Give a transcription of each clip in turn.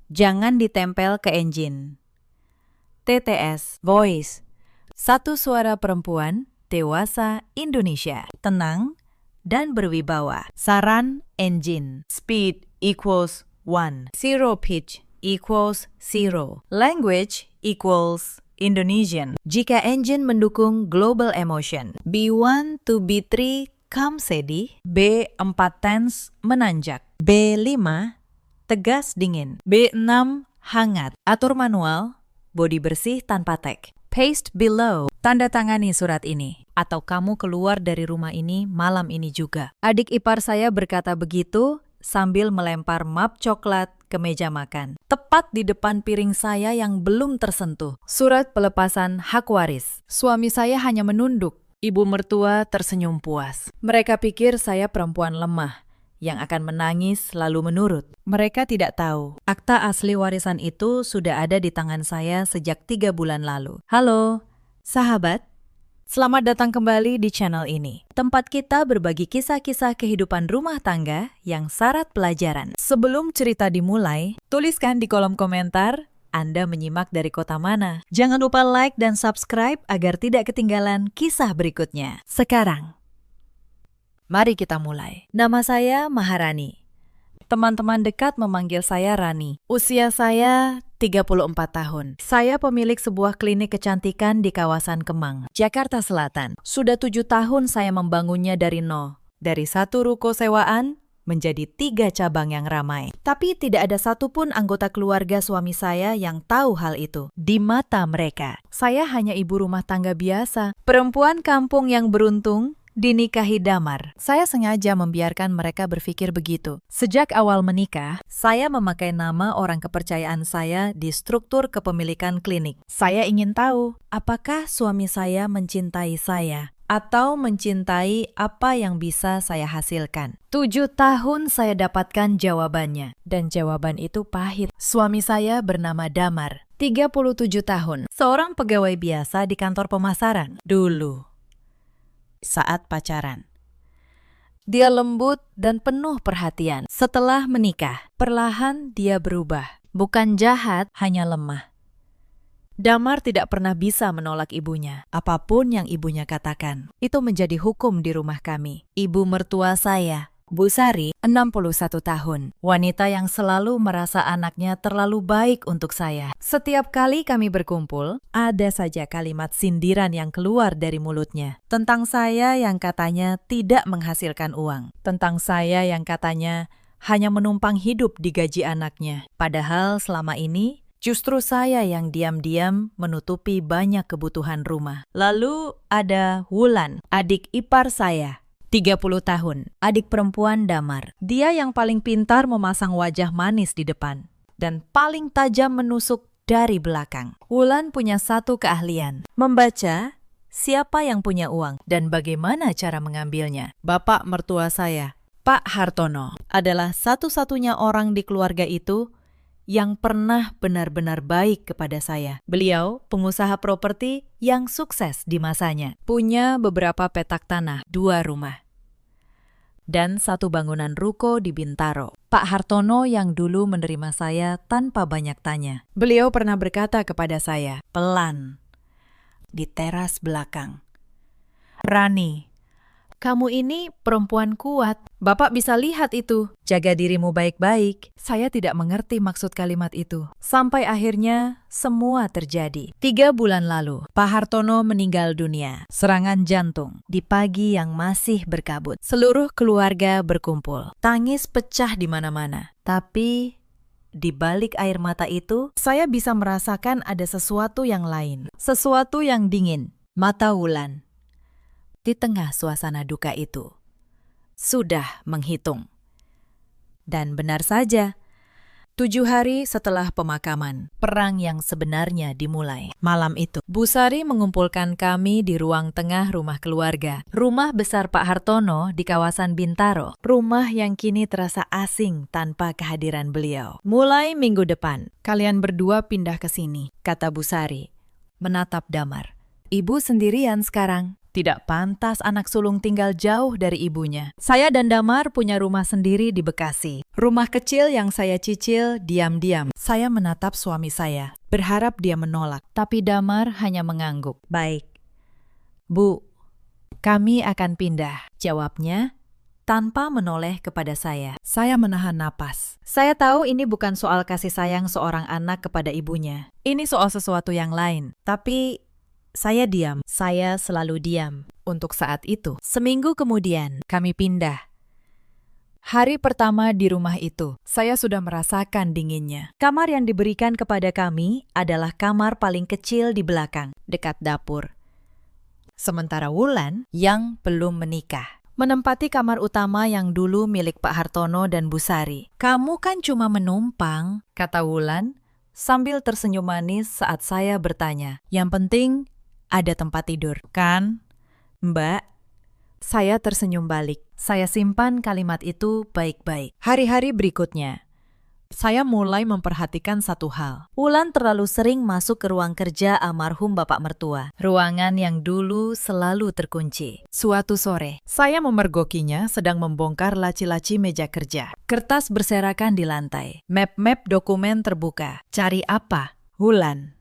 Jangan ditempel ke engine. TTS, Voice. Satu suara perempuan, dewasa Indonesia. Tenang dan berwibawa. Saran engine. Speed equals 1. Zero pitch equals 0. Language equals Indonesian. Jika engine mendukung global emotion. B1 to B3 calm steady. B4 tense menanjak. B5 tegas dingin. B6 hangat. Atur manual, bodi bersih tanpa tag. Paste below. Tanda tangani surat ini. Atau kamu keluar dari rumah ini malam ini juga. Adik ipar saya berkata begitu sambil melempar map coklat ke meja makan. Tepat di depan piring saya yang belum tersentuh. Surat pelepasan hak waris. Suami saya hanya menunduk. Ibu mertua tersenyum puas. Mereka pikir saya perempuan lemah yang akan menangis lalu menurut. Mereka tidak tahu, akta asli warisan itu sudah ada di tangan saya sejak 3 bulan lalu. Halo, sahabat. Selamat datang kembali di channel ini. Tempat kita berbagi kisah-kisah kehidupan rumah tangga yang syarat pelajaran. Sebelum cerita dimulai, tuliskan di kolom komentar Anda menyimak dari kota mana. Jangan lupa like dan subscribe agar tidak ketinggalan kisah berikutnya. Sekarang, mari kita mulai. Nama saya Maharani. Teman-teman dekat memanggil saya Rani. Usia saya 34 tahun. Saya pemilik sebuah klinik kecantikan di kawasan Kemang, Jakarta Selatan. Sudah 7 tahun saya membangunnya dari nol. Dari satu ruko sewaan menjadi 3 cabang yang ramai. Tapi tidak ada satupun anggota keluarga suami saya yang tahu hal itu. Di mata mereka, saya hanya ibu rumah tangga biasa, perempuan kampung yang beruntung, dinikahi damar. Saya sengaja membiarkan mereka berpikir begitu. Sejak awal menikah, saya memakai nama orang kepercayaan saya di struktur kepemilikan klinik. Saya ingin tahu, apakah suami saya mencintai saya atau mencintai apa yang bisa saya hasilkan. 7 tahun saya dapatkan jawabannya, dan jawaban itu pahit. Suami saya bernama Damar, 37 tahun, seorang pegawai biasa di kantor pemasaran. Dulu, saat pacaran, dia lembut dan penuh perhatian. Setelah menikah, perlahan dia berubah. Bukan jahat, hanya lemah. Damar tidak pernah bisa menolak ibunya. Apapun yang ibunya katakan, itu menjadi hukum di rumah kami. Ibu mertua saya, Bu Sari, 61 tahun. Wanita yang selalu merasa anaknya terlalu baik untuk saya. Setiap kali kami berkumpul, ada saja kalimat sindiran yang keluar dari mulutnya. Tentang saya yang katanya tidak menghasilkan uang. Tentang saya yang katanya hanya menumpang hidup di gaji anaknya. Padahal selama ini, justru saya yang diam-diam menutupi banyak kebutuhan rumah. Lalu ada Wulan, adik ipar saya. 30 tahun, adik perempuan Damar. Dia yang paling pintar memasang wajah manis di depan dan paling tajam menusuk dari belakang. Wulan punya satu keahlian, membaca siapa yang punya uang dan bagaimana cara mengambilnya. Bapak mertua saya, Pak Hartono, adalah satu-satunya orang di keluarga itu yang pernah benar-benar baik kepada saya. Beliau pengusaha properti yang sukses di masanya. Punya beberapa petak tanah, 2 rumah, dan 1 bangunan ruko di Bintaro. Pak Hartono yang dulu menerima saya tanpa banyak tanya. Beliau pernah berkata kepada saya, pelan, di teras belakang, "Rani, kamu ini perempuan kuat. Bapak bisa lihat itu. Jaga dirimu baik-baik." Saya tidak mengerti maksud kalimat itu. Sampai akhirnya semua terjadi. 3 bulan lalu, Pak Hartono meninggal dunia. Serangan jantung. Di pagi yang masih berkabut. Seluruh keluarga berkumpul. Tangis pecah di mana-mana. Tapi di balik air mata itu, saya bisa merasakan ada sesuatu yang lain. Sesuatu yang dingin. Mata Wulan di tengah suasana duka itu sudah menghitung. Dan benar saja, 7 hari setelah pemakaman, perang yang sebenarnya dimulai. Malam itu, Bu Sari mengumpulkan kami di ruang tengah rumah keluarga. Rumah besar Pak Hartono di kawasan Bintaro. Rumah yang kini terasa asing tanpa kehadiran beliau. Mulai minggu depan, kalian berdua pindah ke sini, kata Bu Sari, menatap Damar. Ibu sendirian sekarang. Tidak pantas anak sulung tinggal jauh dari ibunya. Saya dan Damar punya rumah sendiri di Bekasi. Rumah kecil yang saya cicil diam-diam. Saya menatap suami saya, berharap dia menolak. Tapi Damar hanya mengangguk. Baik. Bu, kami akan pindah, jawabnya tanpa menoleh kepada saya. Saya menahan napas. Saya tahu ini bukan soal kasih sayang seorang anak kepada ibunya. Ini soal sesuatu yang lain. Tapi saya diam. Saya selalu diam. Untuk saat itu. Seminggu kemudian, kami pindah. Hari pertama di rumah itu, saya sudah merasakan dinginnya. Kamar yang diberikan kepada kami adalah kamar paling kecil di belakang, dekat dapur. Sementara Wulan yang belum menikah menempati kamar utama yang dulu milik Pak Hartono dan Bu Sari. Kamu kan cuma menumpang, kata Wulan sambil tersenyum manis saat saya bertanya. Yang penting ada tempat tidur, kan? Mbak, saya tersenyum balik. Saya simpan kalimat itu baik-baik. Hari-hari berikutnya, saya mulai memperhatikan satu hal. Wulan terlalu sering masuk ke ruang kerja almarhum bapak mertua. Ruangan yang dulu selalu terkunci. Suatu sore, saya memergokinya sedang membongkar laci-laci meja kerja. Kertas berserakan di lantai. Map-map dokumen terbuka. Cari apa? Wulan.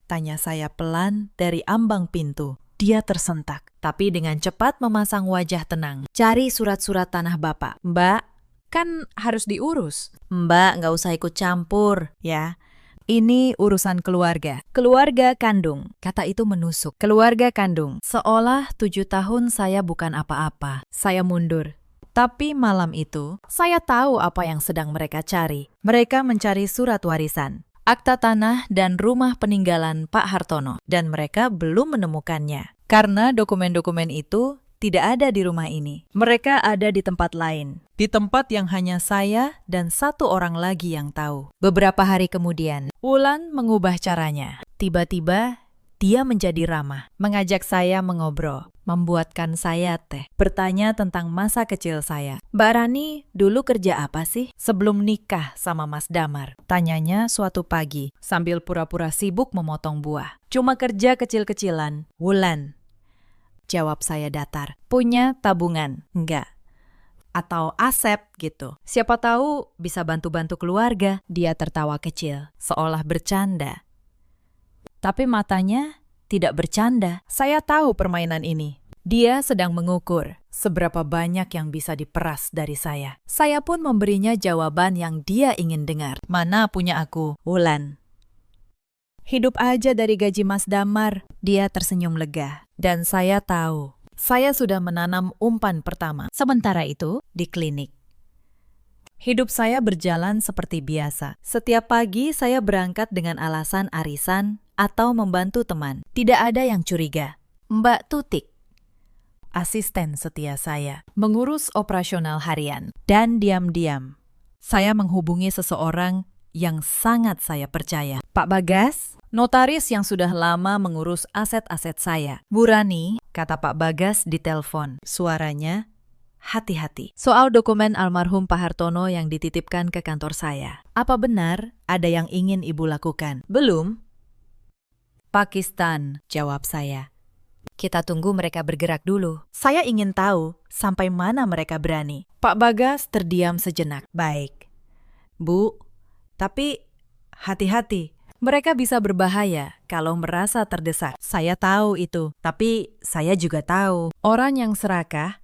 Tanya saya pelan dari ambang pintu. Dia tersentak, tapi dengan cepat memasang wajah tenang. Cari surat-surat tanah bapak. Mbak, kan harus diurus. Mbak, nggak usah ikut campur, ya. Ini urusan keluarga. Keluarga kandung, kata itu menusuk. Keluarga kandung. Seolah 7 tahun saya bukan apa-apa. Saya mundur. Tapi malam itu, saya tahu apa yang sedang mereka cari. Mereka mencari surat warisan, akta tanah dan rumah peninggalan Pak Hartono. Dan mereka belum menemukannya. Karena dokumen-dokumen itu tidak ada di rumah ini. Mereka ada di tempat lain. Di tempat yang hanya saya dan satu orang lagi yang tahu. Beberapa hari kemudian, Wulan mengubah caranya. Tiba-tiba, dia menjadi ramah. Mengajak saya mengobrol. Membuatkan saya teh. Bertanya tentang masa kecil saya. Mbak Rani, dulu kerja apa sih sebelum nikah sama Mas Damar? Tanyanya suatu pagi, sambil pura-pura sibuk memotong buah. Cuma kerja kecil-kecilan. Wulan, jawab saya datar. Punya tabungan? Enggak. Atau aset gitu. Siapa tahu bisa bantu-bantu keluarga. Dia tertawa kecil, seolah bercanda. Tapi matanya tidak bercanda. Saya tahu permainan ini. Dia sedang mengukur seberapa banyak yang bisa diperas dari saya. Saya pun memberinya jawaban yang dia ingin dengar. Mana punya aku, Wulan? Hidup aja dari gaji Mas Damar. Dia tersenyum lega. Dan saya tahu, saya sudah menanam umpan pertama. Sementara itu, di klinik. Hidup saya berjalan seperti biasa. Setiap pagi saya berangkat dengan alasan arisan atau membantu teman. Tidak ada yang curiga. Mbak Tutik, asisten setia saya, mengurus operasional harian. Dan diam-diam, saya menghubungi seseorang yang sangat saya percaya. Pak Bagas, notaris yang sudah lama mengurus aset-aset saya. Bu Rani, kata Pak Bagas di telepon. Suaranya hati-hati. Soal dokumen almarhum Pak Hartono yang dititipkan ke kantor saya. Apa benar ada yang ingin Ibu lakukan? Belum. Pakistan, jawab saya. Kita tunggu mereka bergerak dulu. Saya ingin tahu sampai mana mereka berani. Pak Bagas terdiam sejenak. Baik. Bu, tapi hati-hati. Mereka bisa berbahaya kalau merasa terdesak. Saya tahu itu, tapi saya juga tahu orang yang serakah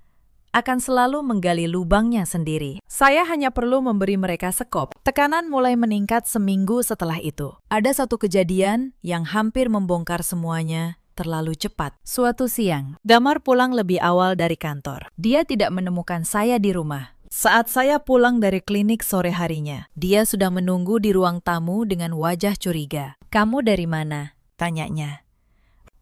akan selalu menggali lubangnya sendiri. Saya hanya perlu memberi mereka sekop. Tekanan mulai meningkat seminggu setelah itu. Ada satu kejadian yang hampir membongkar semuanya terlalu cepat. Suatu siang, Damar pulang lebih awal dari kantor. Dia tidak menemukan saya di rumah. Saat saya pulang dari klinik sore harinya, dia sudah menunggu di ruang tamu dengan wajah curiga. Kamu dari mana? Tanyanya.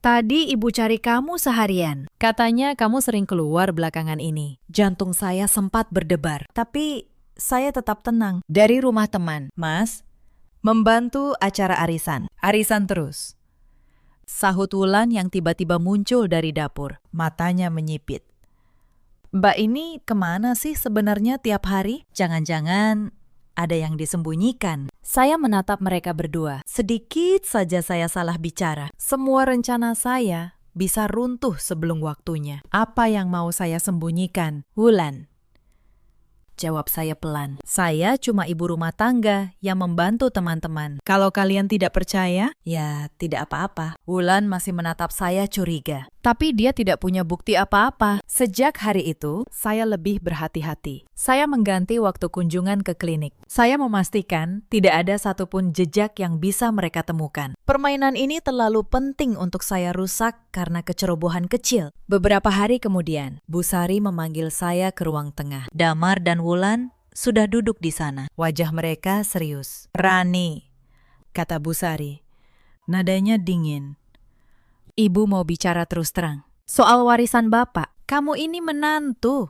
Tadi ibu cari kamu seharian. Katanya kamu sering keluar belakangan ini. Jantung saya sempat berdebar. Tapi saya tetap tenang. Dari rumah teman, Mas. Membantu acara arisan. Arisan terus. Sahut Wulan yang tiba-tiba muncul dari dapur. Matanya menyipit. Mbak ini kemana sih sebenarnya tiap hari? Jangan-jangan ada yang disembunyikan. Saya menatap mereka berdua. Sedikit saja saya salah bicara. Semua rencana saya bisa runtuh sebelum waktunya. Apa yang mau saya sembunyikan, Wulan? Jawab saya pelan. Saya cuma ibu rumah tangga yang membantu teman-teman. Kalau kalian tidak percaya, ya tidak apa-apa. Wulan masih menatap saya curiga. Tapi dia tidak punya bukti apa-apa. Sejak hari itu, saya lebih berhati-hati. Saya mengganti waktu kunjungan ke klinik. Saya memastikan tidak ada satupun jejak yang bisa mereka temukan. Permainan ini terlalu penting untuk saya rusak karena kecerobohan kecil. Beberapa hari kemudian, Bu Sari memanggil saya ke ruang tengah. Damar dan Wulan sudah duduk di sana. Wajah mereka serius. Rani, kata Bu Sari. Nadanya dingin. Ibu mau bicara terus terang. Soal warisan Bapak, kamu ini menantu,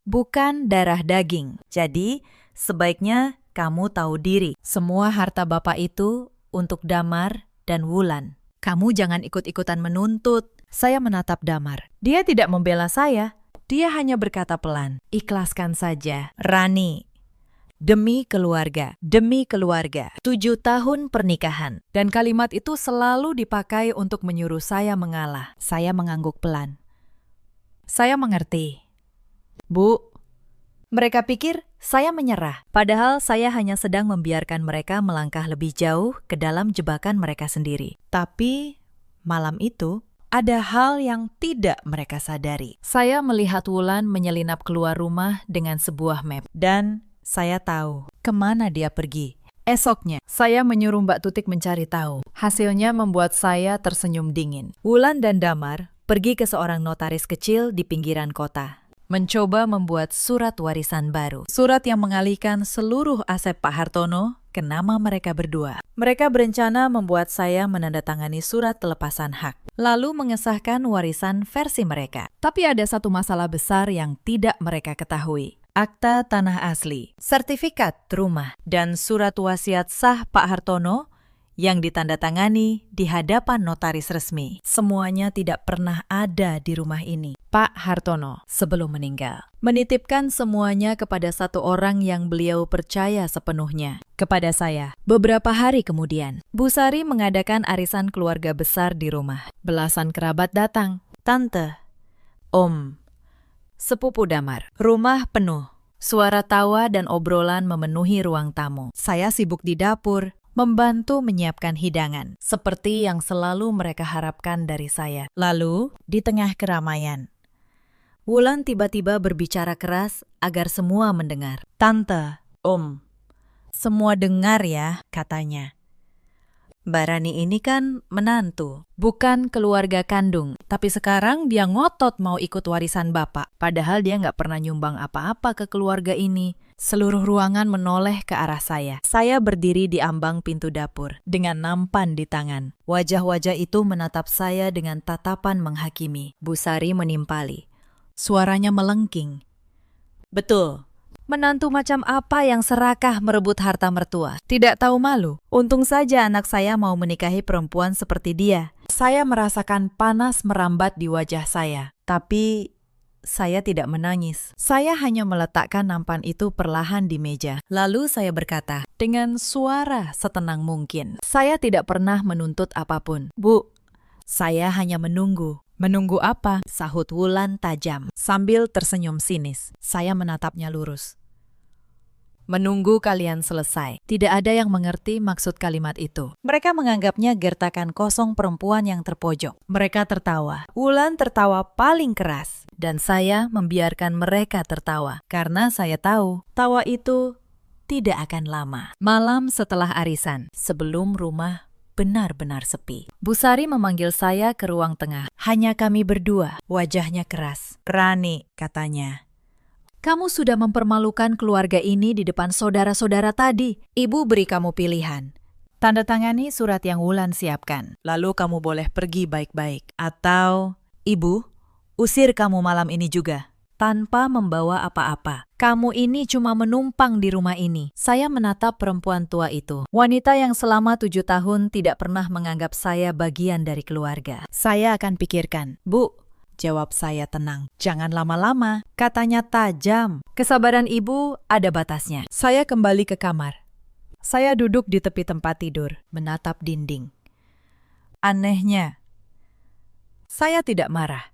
bukan darah daging. Jadi, sebaiknya kamu tahu diri. Semua harta Bapak itu untuk Damar dan Wulan. Kamu jangan ikut-ikutan menuntut. Saya menatap Damar. Dia tidak membela saya. Dia hanya berkata pelan, ikhlaskan saja. Rani, demi keluarga, 7 tahun pernikahan. Dan kalimat itu selalu dipakai untuk menyuruh saya mengalah. Saya mengangguk pelan. Saya mengerti. Bu, mereka pikir saya menyerah. Padahal saya hanya sedang membiarkan mereka melangkah lebih jauh ke dalam jebakan mereka sendiri. Tapi malam itu, ada hal yang tidak mereka sadari. Saya melihat Wulan menyelinap keluar rumah dengan sebuah map. Dan saya tahu kemana dia pergi. Esoknya, saya menyuruh Mbak Tutik mencari tahu. Hasilnya membuat saya tersenyum dingin. Wulan dan Damar pergi ke seorang notaris kecil di pinggiran kota. Mencoba membuat surat warisan baru. Surat yang mengalihkan seluruh aset Pak Hartono ke nama mereka berdua. Mereka berencana membuat saya menandatangani surat pelepasan hak, lalu mengesahkan warisan versi mereka. Tapi ada satu masalah besar yang tidak mereka ketahui. Akta tanah asli, sertifikat rumah, dan surat wasiat sah Pak Hartono yang ditandatangani di hadapan notaris resmi. Semuanya tidak pernah ada di rumah ini. Pak Hartono sebelum meninggal menitipkan semuanya kepada satu orang yang beliau percaya sepenuhnya, kepada saya. Beberapa hari kemudian, Bu Sari mengadakan arisan keluarga besar di rumah. Belasan kerabat datang. Tante, Om, sepupu Damar. Rumah penuh. Suara tawa dan obrolan memenuhi ruang tamu. Saya sibuk di dapur, membantu menyiapkan hidangan, seperti yang selalu mereka harapkan dari saya. Lalu, di tengah keramaian, Wulan tiba-tiba berbicara keras agar semua mendengar. Tante, Om, semua dengar ya, katanya. Mbak Rani ini kan menantu, bukan keluarga kandung. Tapi sekarang dia ngotot mau ikut warisan Bapak. Padahal dia nggak pernah nyumbang apa-apa ke keluarga ini. Seluruh ruangan menoleh ke arah saya. Saya berdiri di ambang pintu dapur, dengan nampan di tangan. Wajah-wajah itu menatap saya dengan tatapan menghakimi. Bu Sari menimpali. Suaranya melengking. Betul. Menantu macam apa yang serakah merebut harta mertua? Tidak tahu malu. Untung saja anak saya mau menikahi perempuan seperti dia. Saya merasakan panas merambat di wajah saya. Tapi saya tidak menangis. Saya hanya meletakkan nampan itu perlahan di meja. Lalu saya berkata dengan suara setenang mungkin. Saya tidak pernah menuntut apapun. Bu, saya hanya menunggu. Menunggu apa? Sahut Wulan tajam, sambil tersenyum sinis. Saya menatapnya lurus. Menunggu kalian selesai. Tidak ada yang mengerti maksud kalimat itu. Mereka menganggapnya gertakan kosong perempuan yang terpojok. Mereka tertawa. Wulan tertawa paling keras. Dan saya membiarkan mereka tertawa. Karena saya tahu, tawa itu tidak akan lama. Malam setelah arisan, sebelum rumah benar-benar sepi. Bu Sari memanggil saya ke ruang tengah. Hanya kami berdua. Wajahnya keras. Rani, katanya. Kamu sudah mempermalukan keluarga ini di depan saudara-saudara tadi. Ibu beri kamu pilihan. Tanda tangani surat yang Wulan siapkan. Lalu kamu boleh pergi baik-baik. Atau, Ibu, usir kamu malam ini juga. Tanpa membawa apa-apa. Kamu ini cuma menumpang di rumah ini. Saya menatap perempuan tua itu. Wanita yang selama 7 tahun tidak pernah menganggap saya bagian dari keluarga. Saya akan pikirkan. Bu, jawab saya tenang. Jangan lama-lama. Katanya tajam. Kesabaran ibu ada batasnya. Saya kembali ke kamar. Saya duduk di tepi tempat tidur, menatap dinding. Anehnya, Saya tidak marah.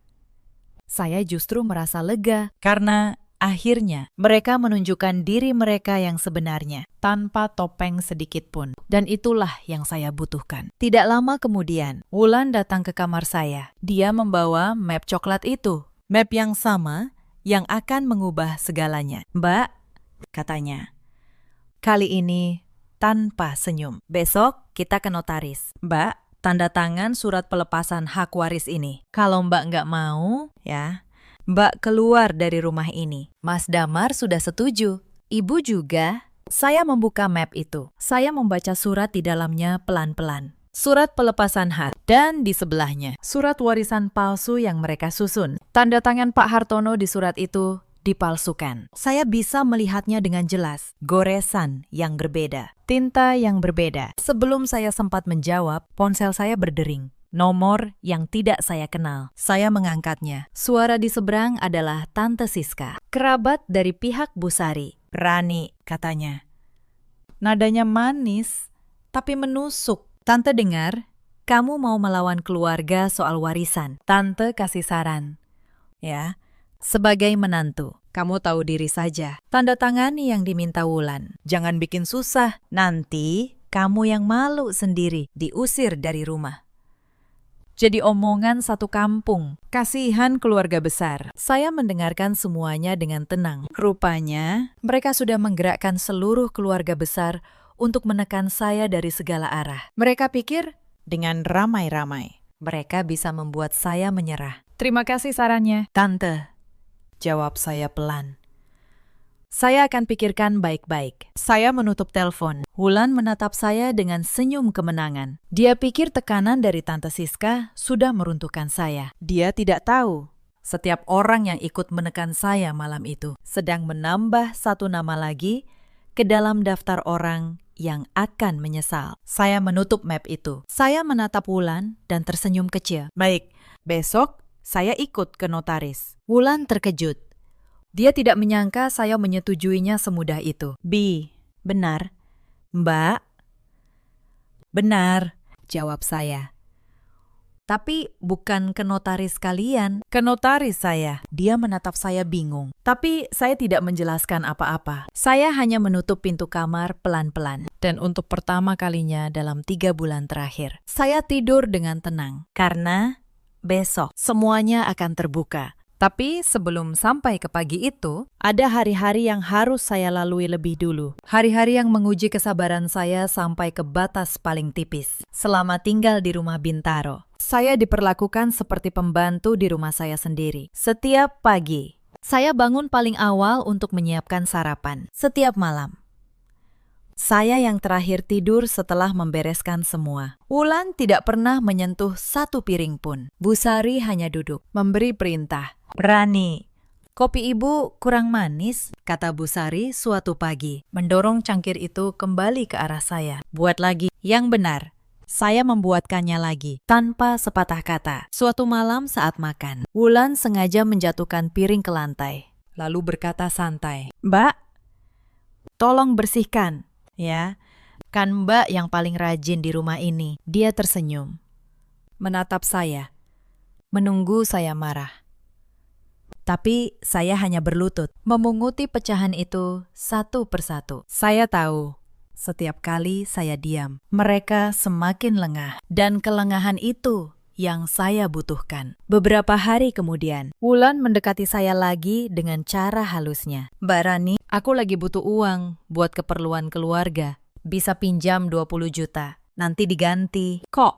Saya justru merasa lega karena akhirnya mereka menunjukkan diri mereka yang sebenarnya tanpa topeng sedikit pun. Dan itulah yang saya butuhkan. Tidak lama kemudian, Wulan datang ke kamar saya. Dia membawa map coklat itu. Map yang sama yang akan mengubah segalanya. Mbak, katanya, kali ini tanpa senyum. Besok kita ke notaris. Mbak, tanda tangan surat pelepasan hak waris ini. Kalau Mbak nggak mau, ya, Mbak keluar dari rumah ini. Mas Damar sudah setuju. Ibu juga. Saya membuka map itu. Saya membaca surat di dalamnya pelan-pelan. Surat pelepasan hak. Dan di sebelahnya, surat warisan palsu yang mereka susun. Tanda tangan Pak Hartono di surat itu dipalsukan. Saya bisa melihatnya dengan jelas. Goresan yang berbeda. Tinta yang berbeda. Sebelum saya sempat menjawab, ponsel saya berdering. Nomor yang tidak saya kenal. Saya mengangkatnya. Suara di seberang adalah Tante Siska, kerabat dari pihak Bu Sari. Rani, katanya. Nadanya manis, tapi menusuk. Tante dengar, kamu mau melawan keluarga soal warisan. Tante kasih saran. Ya, sebagai menantu, kamu tahu diri saja. Tanda tangani yang diminta Wulan. Jangan bikin susah. Nanti kamu yang malu sendiri diusir dari rumah. Jadi omongan satu kampung. Kasihan keluarga besar. Saya mendengarkan semuanya dengan tenang. Rupanya, mereka sudah menggerakkan seluruh keluarga besar untuk menekan saya dari segala arah. Mereka pikir dengan ramai-ramai mereka bisa membuat saya menyerah. Terima kasih sarannya, Tante. Jawab saya pelan. Saya akan pikirkan baik-baik. Saya menutup telepon. Wulan menatap saya dengan senyum kemenangan. Dia pikir tekanan dari Tante Siska sudah meruntuhkan saya. Dia tidak tahu. Setiap orang yang ikut menekan saya malam itu sedang menambah satu nama lagi ke dalam daftar orang yang akan menyesal. Saya menutup map itu. Saya menatap Wulan dan tersenyum kecil. Baik, besok saya ikut ke notaris. Wulan terkejut. Dia tidak menyangka saya menyetujuinya semudah itu. Benar. Mbak? Benar, jawab saya. Tapi bukan ke notaris kalian, ke notaris saya. Dia menatap saya bingung. Tapi saya tidak menjelaskan apa-apa. Saya hanya menutup pintu kamar pelan-pelan. Dan untuk pertama kalinya dalam 3 bulan terakhir, saya tidur dengan tenang. Karena besok semuanya akan terbuka. Tapi sebelum sampai ke pagi itu, ada hari-hari yang harus saya lalui lebih dulu. Hari-hari yang menguji kesabaran saya sampai ke batas paling tipis. Selama tinggal di rumah Bintaro, saya diperlakukan seperti pembantu di rumah saya sendiri. Setiap pagi, saya bangun paling awal untuk menyiapkan sarapan. Setiap malam, saya yang terakhir tidur setelah membereskan semua. Wulan tidak pernah menyentuh satu piring pun. Bu Sari hanya duduk, memberi perintah. Rani, kopi ibu kurang manis, kata Bu Sari suatu pagi, mendorong cangkir itu kembali ke arah saya. Buat lagi, yang benar. Saya membuatkannya lagi, tanpa sepatah kata. Suatu malam saat makan, Wulan sengaja menjatuhkan piring ke lantai, lalu berkata santai, Mbak, tolong bersihkan. Ya, kan Mbak yang paling rajin di rumah ini. Dia tersenyum, menatap saya, menunggu saya marah. Tapi saya hanya berlutut, memunguti pecahan itu satu persatu. Saya tahu, setiap kali saya diam, mereka semakin lengah. Dan kelengahan itu yang saya butuhkan. Beberapa hari kemudian, Wulan mendekati saya lagi dengan cara halusnya. Mbak Rani, aku lagi butuh uang buat keperluan keluarga. Bisa pinjam 20 juta, nanti diganti. Kok?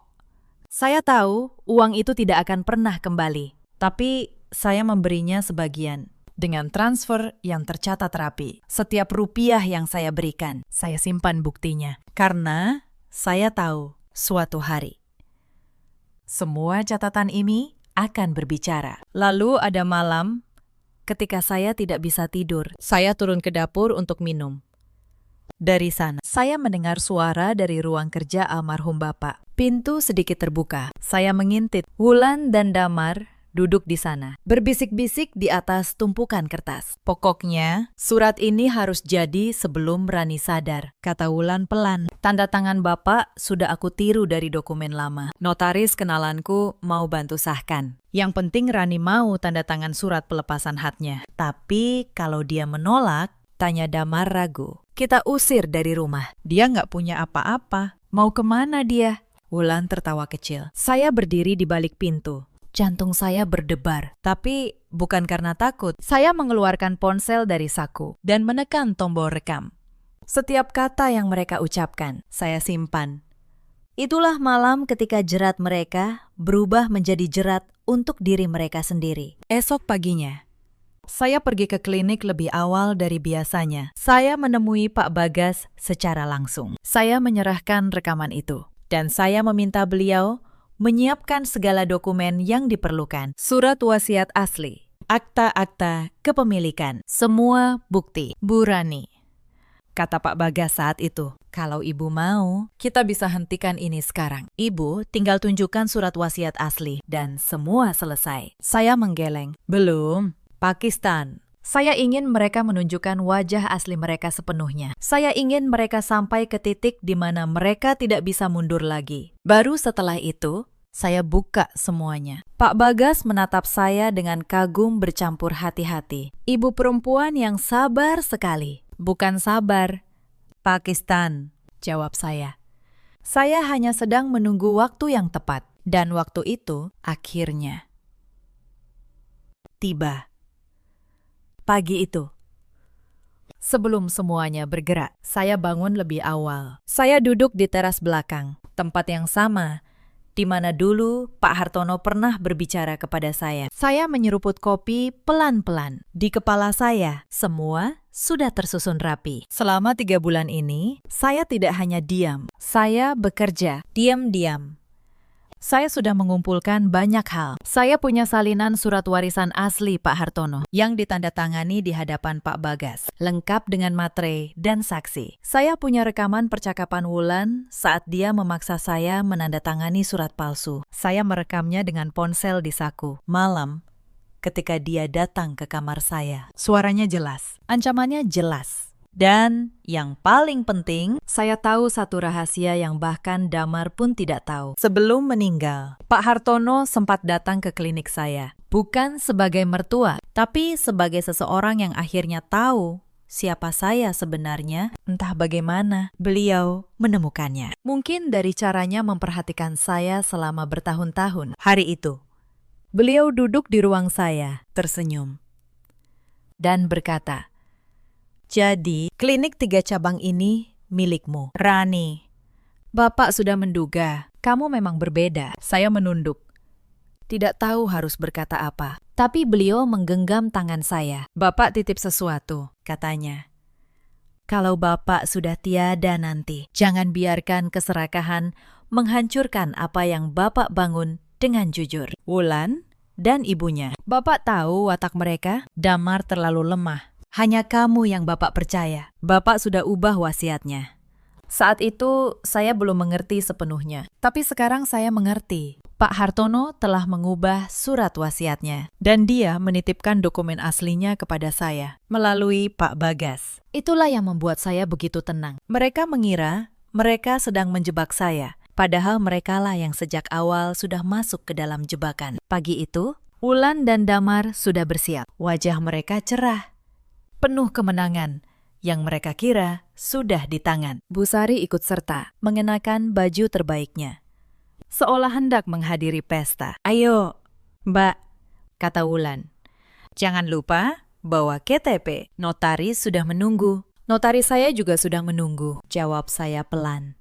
Saya tahu uang itu tidak akan pernah kembali. Tapi saya memberinya sebagian dengan transfer yang tercatat rapi. Setiap rupiah yang saya berikan, saya simpan buktinya. Karena saya tahu suatu hari semua catatan ini akan berbicara. Lalu ada malam ketika saya tidak bisa tidur. Saya turun ke dapur untuk minum. Dari sana, saya mendengar suara dari ruang kerja almarhum Bapak. Pintu sedikit terbuka. Saya mengintip. Wulan dan Damar duduk di sana, berbisik-bisik di atas tumpukan kertas. Pokoknya, surat ini harus jadi sebelum Rani sadar, kata Wulan pelan. Tanda tangan Bapak sudah aku tiru dari dokumen lama. Notaris kenalanku mau bantu sahkan. Yang penting Rani mau tanda tangan surat pelepasan haknya. Tapi kalau dia menolak, tanya Damar ragu. Kita usir dari rumah. Dia nggak punya apa-apa. Mau kemana dia? Wulan tertawa kecil. Saya berdiri di balik pintu. Jantung saya berdebar, tapi bukan karena takut. Saya mengeluarkan ponsel dari saku dan menekan tombol rekam. Setiap kata yang mereka ucapkan, saya simpan. Itulah malam ketika jerat mereka berubah menjadi jerat untuk diri mereka sendiri. Esok paginya, saya pergi ke klinik lebih awal dari biasanya. Saya menemui Pak Bagas secara langsung. Saya menyerahkan rekaman itu, dan saya meminta beliau menyiapkan segala dokumen yang diperlukan. Surat wasiat asli, akta-akta kepemilikan, semua bukti. Bu Rani, kata Pak Bagas saat itu, kalau Ibu mau, kita bisa hentikan ini sekarang. Ibu tinggal tunjukkan surat wasiat asli dan semua selesai. Saya menggeleng. Belum, Pakistan. Saya ingin mereka menunjukkan wajah asli mereka sepenuhnya. Saya ingin mereka sampai ke titik di mana mereka tidak bisa mundur lagi. Baru setelah itu, saya buka semuanya. Pak Bagas menatap saya dengan kagum bercampur hati-hati. Ibu perempuan yang sabar sekali. Bukan sabar, Pakistan, jawab saya. Saya hanya sedang menunggu waktu yang tepat. Dan waktu itu akhirnya tiba. Pagi itu, sebelum semuanya bergerak, saya bangun lebih awal. Saya duduk di teras belakang, tempat yang sama di mana dulu Pak Hartono pernah berbicara kepada saya. Saya menyeruput kopi pelan-pelan. Di kepala saya, semua sudah tersusun rapi. Selama 3 bulan ini, saya tidak hanya diam. Saya bekerja, diam-diam. Saya sudah mengumpulkan banyak hal. Saya punya salinan surat warisan asli Pak Hartono yang ditandatangani di hadapan Pak Bagas, lengkap dengan materai dan saksi. Saya punya rekaman percakapan Wulan saat dia memaksa saya menandatangani surat palsu. Saya merekamnya dengan ponsel di saku. Malam, ketika dia datang ke kamar saya. Suaranya jelas, ancamannya jelas. Dan yang paling penting, saya tahu satu rahasia yang bahkan Damar pun tidak tahu. Sebelum meninggal, Pak Hartono sempat datang ke klinik saya. Bukan sebagai mertua, tapi sebagai seseorang yang akhirnya tahu siapa saya sebenarnya. Entah bagaimana, beliau menemukannya. Mungkin dari caranya memperhatikan saya selama bertahun-tahun. Hari itu, beliau duduk di ruang saya, tersenyum, dan berkata, jadi, klinik 3 cabang ini milikmu. Rani, Bapak sudah menduga, kamu memang berbeda. Saya menunduk. Tidak tahu harus berkata apa. Tapi beliau menggenggam tangan saya. Bapak titip sesuatu, katanya. Kalau Bapak sudah tiada nanti, jangan biarkan keserakahan menghancurkan apa yang Bapak bangun dengan jujur. Wulan dan ibunya. Bapak tahu watak mereka? Damar terlalu lemah. Hanya kamu yang Bapak percaya. Bapak sudah ubah wasiatnya. Saat itu saya belum mengerti sepenuhnya. Tapi sekarang saya mengerti. Pak Hartono telah mengubah surat wasiatnya. Dan dia menitipkan dokumen aslinya kepada saya melalui Pak Bagas. Itulah yang membuat saya begitu tenang. Mereka mengira mereka sedang menjebak saya. Padahal merekalah yang sejak awal sudah masuk ke dalam jebakan. Pagi itu, Wulan dan Damar sudah bersiap. Wajah mereka cerah, penuh kemenangan yang mereka kira sudah di tangan. Bu Sari ikut serta, mengenakan baju terbaiknya, seolah hendak menghadiri pesta. Ayo, Mbak, kata Wulan. Jangan lupa bawa KTP. Notaris sudah menunggu. Notaris saya juga sudah menunggu, jawab saya pelan.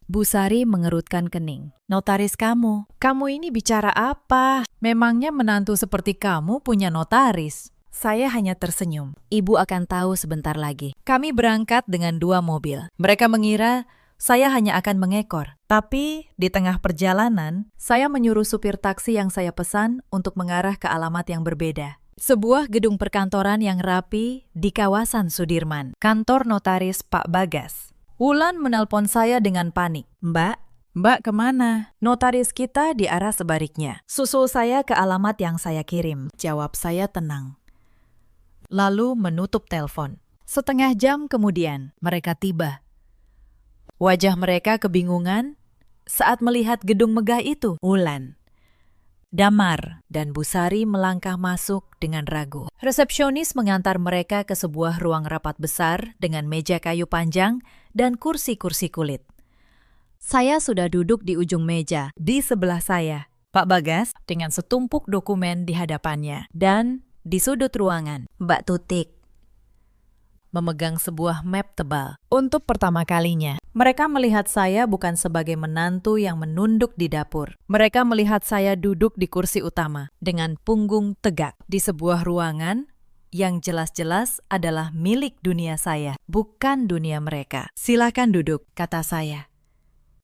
Bu Sari mengerutkan kening. Notaris kamu ini bicara apa? Memangnya menantu seperti kamu punya notaris? Saya hanya tersenyum. Ibu akan tahu sebentar lagi. Kami berangkat dengan 2 mobil. Mereka mengira saya hanya akan mengekor. Tapi di tengah perjalanan, saya menyuruh supir taksi yang saya pesan untuk mengarah ke alamat yang berbeda. Sebuah gedung perkantoran yang rapi di kawasan Sudirman. Kantor notaris Pak Bagas. Wulan menelpon saya dengan panik. Mbak, Mbak kemana? Notaris kita di arah sebaliknya. Susul saya ke alamat yang saya kirim. Jawab saya tenang. Lalu menutup telepon. Setengah jam kemudian, mereka tiba. Wajah mereka kebingungan saat melihat gedung megah itu. Wulan, Damar, dan Bu Sari melangkah masuk dengan ragu. Resepsionis mengantar mereka ke sebuah ruang rapat besar dengan meja kayu panjang dan kursi-kursi kulit. Saya sudah duduk di ujung meja. Di sebelah saya, Pak Bagas dengan setumpuk dokumen di hadapannya. Dan di sudut ruangan, Mbak Tutik memegang sebuah map tebal. Untuk pertama kalinya, mereka melihat saya bukan sebagai menantu yang menunduk di dapur. Mereka melihat saya duduk di kursi utama dengan punggung tegak di sebuah ruangan yang jelas-jelas adalah milik dunia saya, bukan dunia mereka. Silakan duduk, kata saya.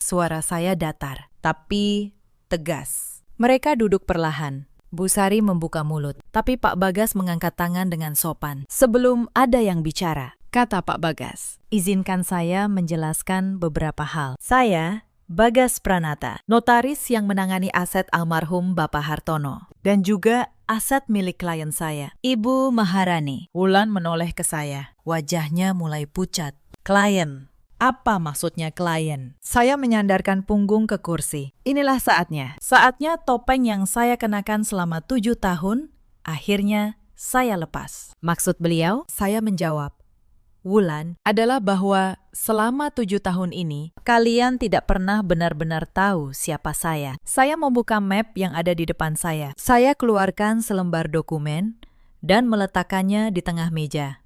Suara saya datar, tapi tegas. Mereka duduk perlahan. Bu Sari membuka mulut, tapi Pak Bagas mengangkat tangan dengan sopan. Sebelum ada yang bicara, kata Pak Bagas, izinkan saya menjelaskan beberapa hal. Saya, Bagas Pranata, notaris yang menangani aset almarhum Bapak Hartono, dan juga aset milik klien saya, Ibu Maharani. Wulan menoleh ke saya, wajahnya mulai pucat. Klien. Apa maksudnya klien? Saya menyandarkan punggung ke kursi. Inilah saatnya. Saatnya topeng yang saya kenakan selama 7 tahun, akhirnya saya lepas. Maksud beliau, saya menjawab, Wulan, adalah bahwa selama 7 tahun ini, kalian tidak pernah benar-benar tahu siapa saya. Saya membuka map yang ada di depan saya. Saya keluarkan selembar dokumen dan meletakkannya di tengah meja,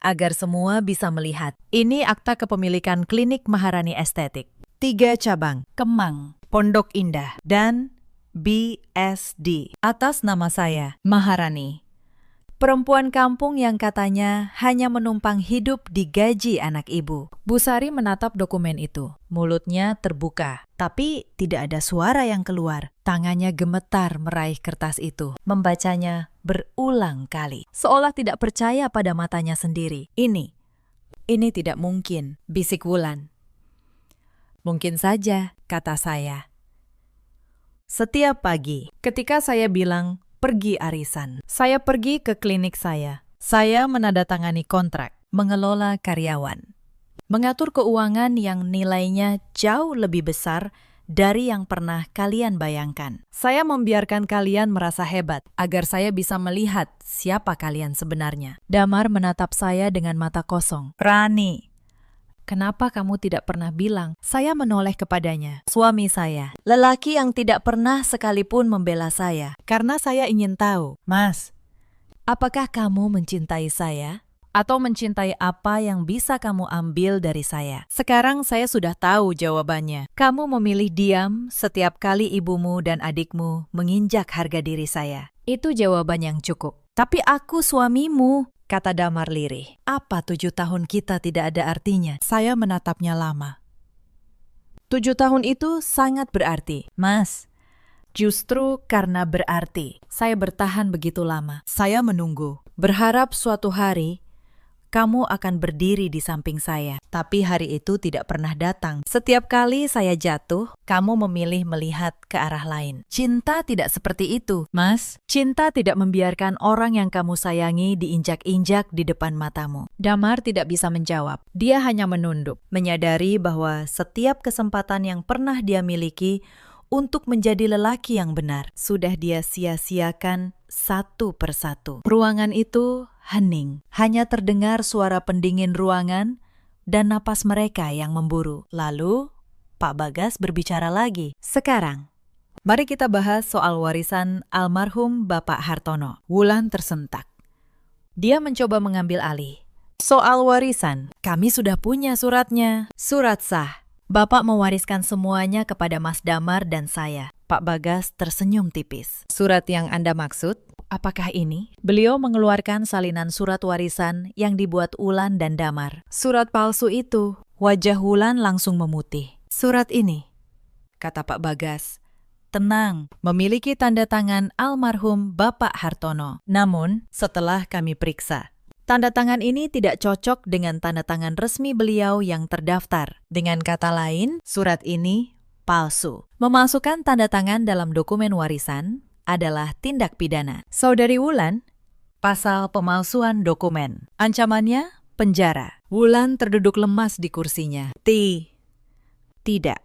agar semua bisa melihat. Ini akta kepemilikan klinik Maharani Estetik. 3 cabang, Kemang, Pondok Indah, dan BSD. Atas nama saya, Maharani. Perempuan kampung yang katanya hanya menumpang hidup di gaji anak ibu. Bu Sari menatap dokumen itu. Mulutnya terbuka, tapi tidak ada suara yang keluar. Tangannya gemetar meraih kertas itu. Membacanya berulang kali, seolah tidak percaya pada matanya sendiri. Ini tidak mungkin, bisik Wulan. Mungkin saja, kata saya. Setiap pagi, ketika saya bilang pergi arisan, saya pergi ke klinik saya. Saya menandatangani kontrak, mengelola karyawan, mengatur keuangan yang nilainya jauh lebih besar dari yang pernah kalian bayangkan. Saya membiarkan kalian merasa hebat agar saya bisa melihat siapa kalian sebenarnya. Damar menatap saya dengan mata kosong. Rani, kenapa kamu tidak pernah bilang? Saya menoleh kepadanya. Suami saya, lelaki yang tidak pernah sekalipun membela saya. Karena saya ingin tahu, Mas, apakah kamu mencintai saya? Atau mencintai apa yang bisa kamu ambil dari saya? Sekarang saya sudah tahu jawabannya. Kamu memilih diam setiap kali ibumu dan adikmu menginjak harga diri saya. Itu jawaban yang cukup. Tapi aku suamimu, kata Damar lirih. Apa 7 tahun kita tidak ada artinya? Saya menatapnya lama. 7 tahun itu sangat berarti. Mas, justru karena berarti, saya bertahan begitu lama. Saya menunggu, berharap suatu hari kamu akan berdiri di samping saya. Tapi hari itu tidak pernah datang. Setiap kali saya jatuh, kamu memilih melihat ke arah lain. Cinta tidak seperti itu, Mas. Cinta tidak membiarkan orang yang kamu sayangi diinjak-injak di depan matamu. Damar tidak bisa menjawab. Dia hanya menunduk, menyadari bahwa setiap kesempatan yang pernah dia miliki untuk menjadi lelaki yang benar sudah dia sia-siakan satu persatu. Ruangan itu hening. Hanya terdengar suara pendingin ruangan dan napas mereka yang memburu. Lalu, Pak Bagas berbicara lagi. Sekarang, mari kita bahas soal warisan almarhum Bapak Hartono. Wulan tersentak. Dia mencoba mengambil alih. Soal warisan, kami sudah punya suratnya. Surat sah. Bapak mewariskan semuanya kepada Mas Damar dan saya. Pak Bagas tersenyum tipis. Surat yang Anda maksud? Apakah ini? Beliau mengeluarkan salinan surat warisan yang dibuat Wulan dan Damar. Surat palsu itu, wajah Wulan langsung memutih. Surat ini, kata Pak Bagas, tenang, memiliki tanda tangan almarhum Bapak Hartono. Namun, setelah kami periksa, Tanda tangan ini tidak cocok dengan tanda tangan resmi beliau yang terdaftar. Dengan kata lain, surat ini palsu. Memasukkan tanda tangan dalam dokumen warisan adalah tindak pidana. Saudari Wulan, pasal pemalsuan dokumen. Ancamannya penjara. Wulan terduduk lemas di kursinya. Tidak.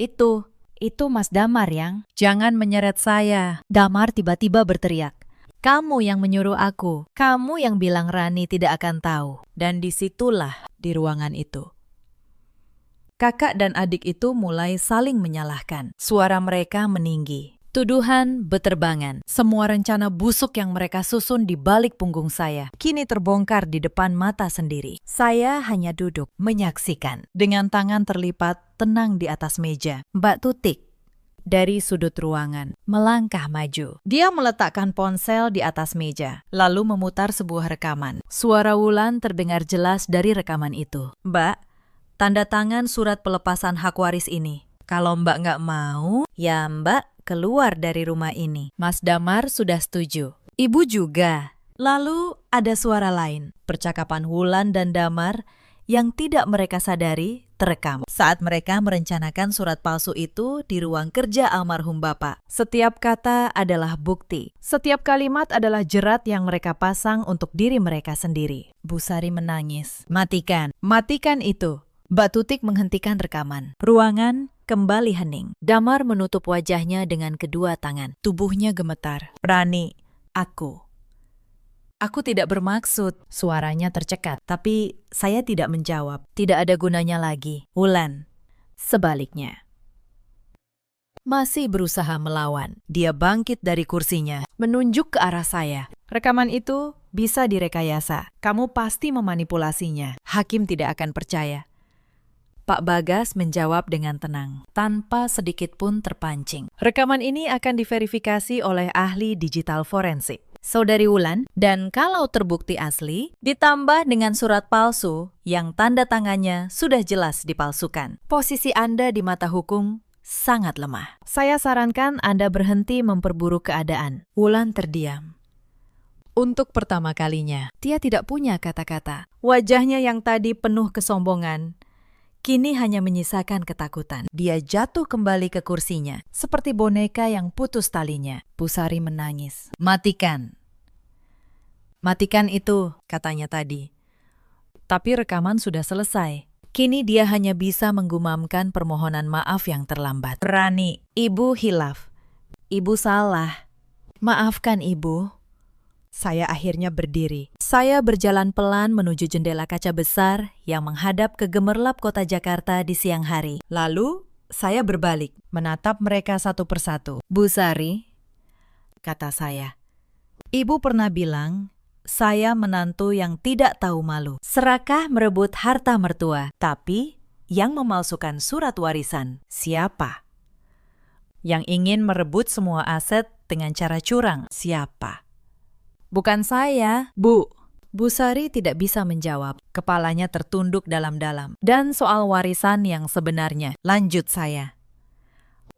Itu Mas Damar yang... Jangan menyeret saya. Damar tiba-tiba berteriak. Kamu yang menyuruh aku. Kamu yang bilang Rani tidak akan tahu. Dan disitulah di ruangan itu. Kakak dan adik itu mulai saling menyalahkan. Suara mereka meninggi. Tuduhan beterbangan. Semua rencana busuk yang mereka susun di balik punggung saya kini terbongkar di depan mata sendiri. Saya hanya duduk, menyaksikan. Dengan tangan terlipat tenang di atas meja. Mbak Tutik dari sudut ruangan melangkah maju. Dia meletakkan ponsel di atas meja, lalu memutar sebuah rekaman. Suara Wulan terdengar jelas dari rekaman itu. Mbak, tanda tangan surat pelepasan hak waris ini. Kalau Mbak nggak mau, ya Mbak keluar dari rumah ini. Mas Damar sudah setuju. Ibu juga. Lalu ada suara lain. Percakapan Wulan dan Damar yang tidak mereka sadari terekam saat mereka merencanakan surat palsu itu di ruang kerja almarhum Bapak. Setiap kata adalah bukti. Setiap kalimat adalah jerat yang mereka pasang untuk diri mereka sendiri. Bu Sari menangis. Matikan itu. Mbak Tutik menghentikan rekaman. Ruangan kembali hening. Damar menutup wajahnya dengan kedua tangan. Tubuhnya gemetar. Rani, Aku tidak bermaksud. Suaranya tercekat, tapi saya tidak menjawab. Tidak ada gunanya lagi. Wulan, sebaliknya, masih berusaha melawan. Dia bangkit dari kursinya, menunjuk ke arah saya. Rekaman itu bisa direkayasa. Kamu pasti memanipulasinya. Hakim tidak akan percaya. Pak Bagas menjawab dengan tenang, tanpa sedikit pun terpancing. Rekaman ini akan diverifikasi oleh ahli digital forensik. Saudari Wulan, dan kalau terbukti asli, ditambah dengan surat palsu yang tanda tangannya sudah jelas dipalsukan. Posisi Anda di mata hukum sangat lemah. Saya sarankan Anda berhenti memperburuk keadaan. Wulan terdiam. Untuk pertama kalinya, dia tidak punya kata-kata. Wajahnya yang tadi penuh kesombongan, kini hanya menyisakan ketakutan. Dia jatuh kembali ke kursinya, seperti boneka yang putus talinya. Bu Sari menangis. Matikan itu, katanya tadi. Tapi rekaman sudah selesai. Kini dia hanya bisa menggumamkan permohonan maaf yang terlambat. Rani, Ibu hilaf. Ibu salah. Maafkan Ibu. Saya akhirnya berdiri. Saya berjalan pelan menuju jendela kaca besar yang menghadap ke gemerlap kota Jakarta di siang hari. Lalu, saya berbalik, menatap mereka satu persatu. Bu Sari, kata saya, Ibu pernah bilang, saya menantu yang tidak tahu malu. Serakah merebut harta mertua, tapi yang memalsukan surat warisan, siapa? Yang ingin merebut semua aset dengan cara curang, siapa? Bukan saya, Bu. Bu Sari tidak bisa menjawab. Kepalanya tertunduk dalam-dalam. Dan soal warisan yang sebenarnya, lanjut saya.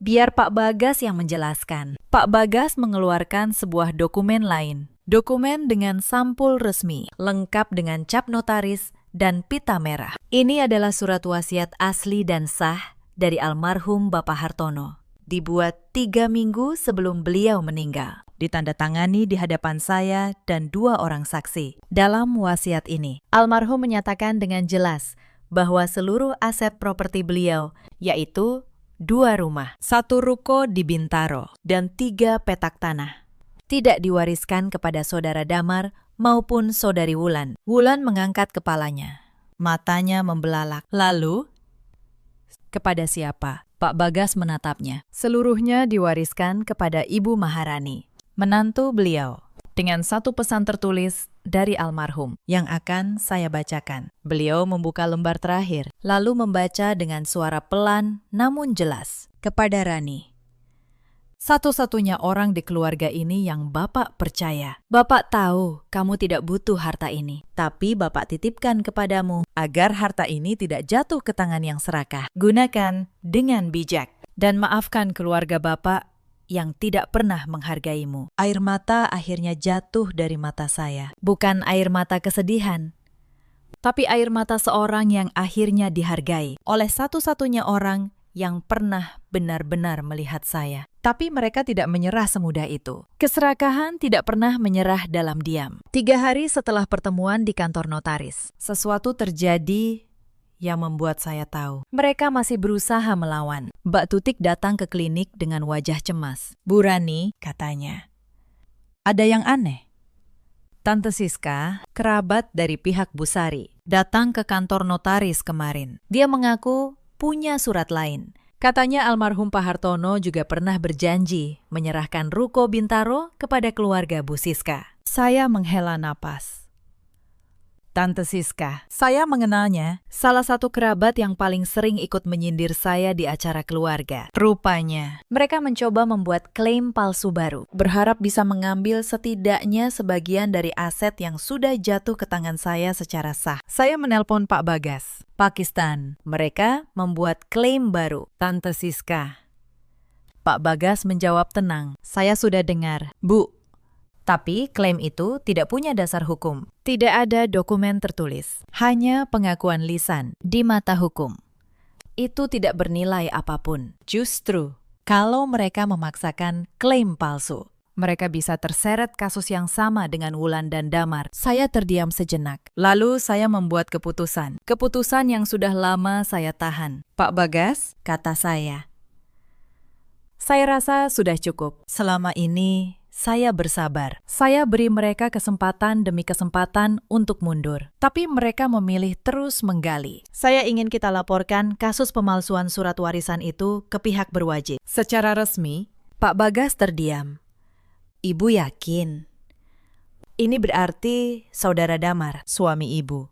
Biar Pak Bagas yang menjelaskan. Pak Bagas mengeluarkan sebuah dokumen lain. Dokumen dengan sampul resmi, lengkap dengan cap notaris dan pita merah. Ini adalah surat wasiat asli dan sah dari almarhum Bapak Hartono. Dibuat 3 minggu sebelum beliau meninggal. Ditandatangani di hadapan saya dan 2 orang saksi. Dalam wasiat ini, almarhum menyatakan dengan jelas bahwa seluruh aset properti beliau, yaitu 2 rumah, 1 ruko di Bintaro, dan 3 petak tanah, tidak diwariskan kepada saudara Damar maupun saudari Wulan. Wulan mengangkat kepalanya. Matanya membelalak. Lalu, kepada siapa? Pak Bagas menatapnya. Seluruhnya diwariskan kepada Ibu Maharani, menantu beliau, dengan 1 pesan tertulis dari almarhum yang akan saya bacakan. Beliau membuka lembar terakhir, lalu membaca dengan suara pelan namun jelas. Kepada Rani, satu-satunya orang di keluarga ini yang Bapak percaya. Bapak tahu kamu tidak butuh harta ini, tapi Bapak titipkan kepadamu agar harta ini tidak jatuh ke tangan yang serakah. Gunakan dengan bijak dan maafkan keluarga Bapak yang tidak pernah menghargaimu. Air mata akhirnya jatuh dari mata saya. Bukan air mata kesedihan, tapi air mata seorang yang akhirnya dihargai oleh satu-satunya orang yang pernah benar-benar melihat saya. Tapi mereka tidak menyerah semudah itu. Keserakahan tidak pernah menyerah dalam diam. 3 hari setelah pertemuan di kantor notaris, sesuatu terjadi yang membuat saya tahu. Mereka masih berusaha melawan. Mbak Tutik datang ke klinik dengan wajah cemas. "Bu Rani," katanya, "ada yang aneh." Tante Siska, kerabat dari pihak Bu Sari, datang ke kantor notaris kemarin. Dia mengaku punya surat lain. Katanya almarhum Pak Hartono juga pernah berjanji menyerahkan Ruko Bintaro kepada keluarga Bu Siska. Saya menghela napas. Tante Siska, saya mengenalnya. Salah satu kerabat yang paling sering ikut menyindir saya di acara keluarga. Rupanya, mereka mencoba membuat klaim palsu baru, berharap bisa mengambil setidaknya sebagian dari aset yang sudah jatuh ke tangan saya secara sah. Saya menelpon Pak Bagas, Pakistan. Mereka membuat klaim baru. Tante Siska. Pak Bagas menjawab tenang. "Saya sudah dengar, Bu. Tapi klaim itu tidak punya dasar hukum. Tidak ada dokumen tertulis, hanya pengakuan lisan di mata hukum. Itu tidak bernilai apapun. Justru, kalau mereka memaksakan klaim palsu, mereka bisa terseret kasus yang sama dengan Wulan dan Damar." Saya terdiam sejenak. Lalu saya membuat keputusan. Keputusan yang sudah lama saya tahan. "Pak Bagas," kata saya rasa sudah cukup. Selama ini, saya bersabar. Saya beri mereka kesempatan demi kesempatan untuk mundur. Tapi mereka memilih terus menggali. Saya ingin kita laporkan kasus pemalsuan surat warisan itu ke pihak berwajib. Secara resmi, Pak Bagas terdiam. "Ibu yakin? Ini berarti saudara Damar, suami ibu,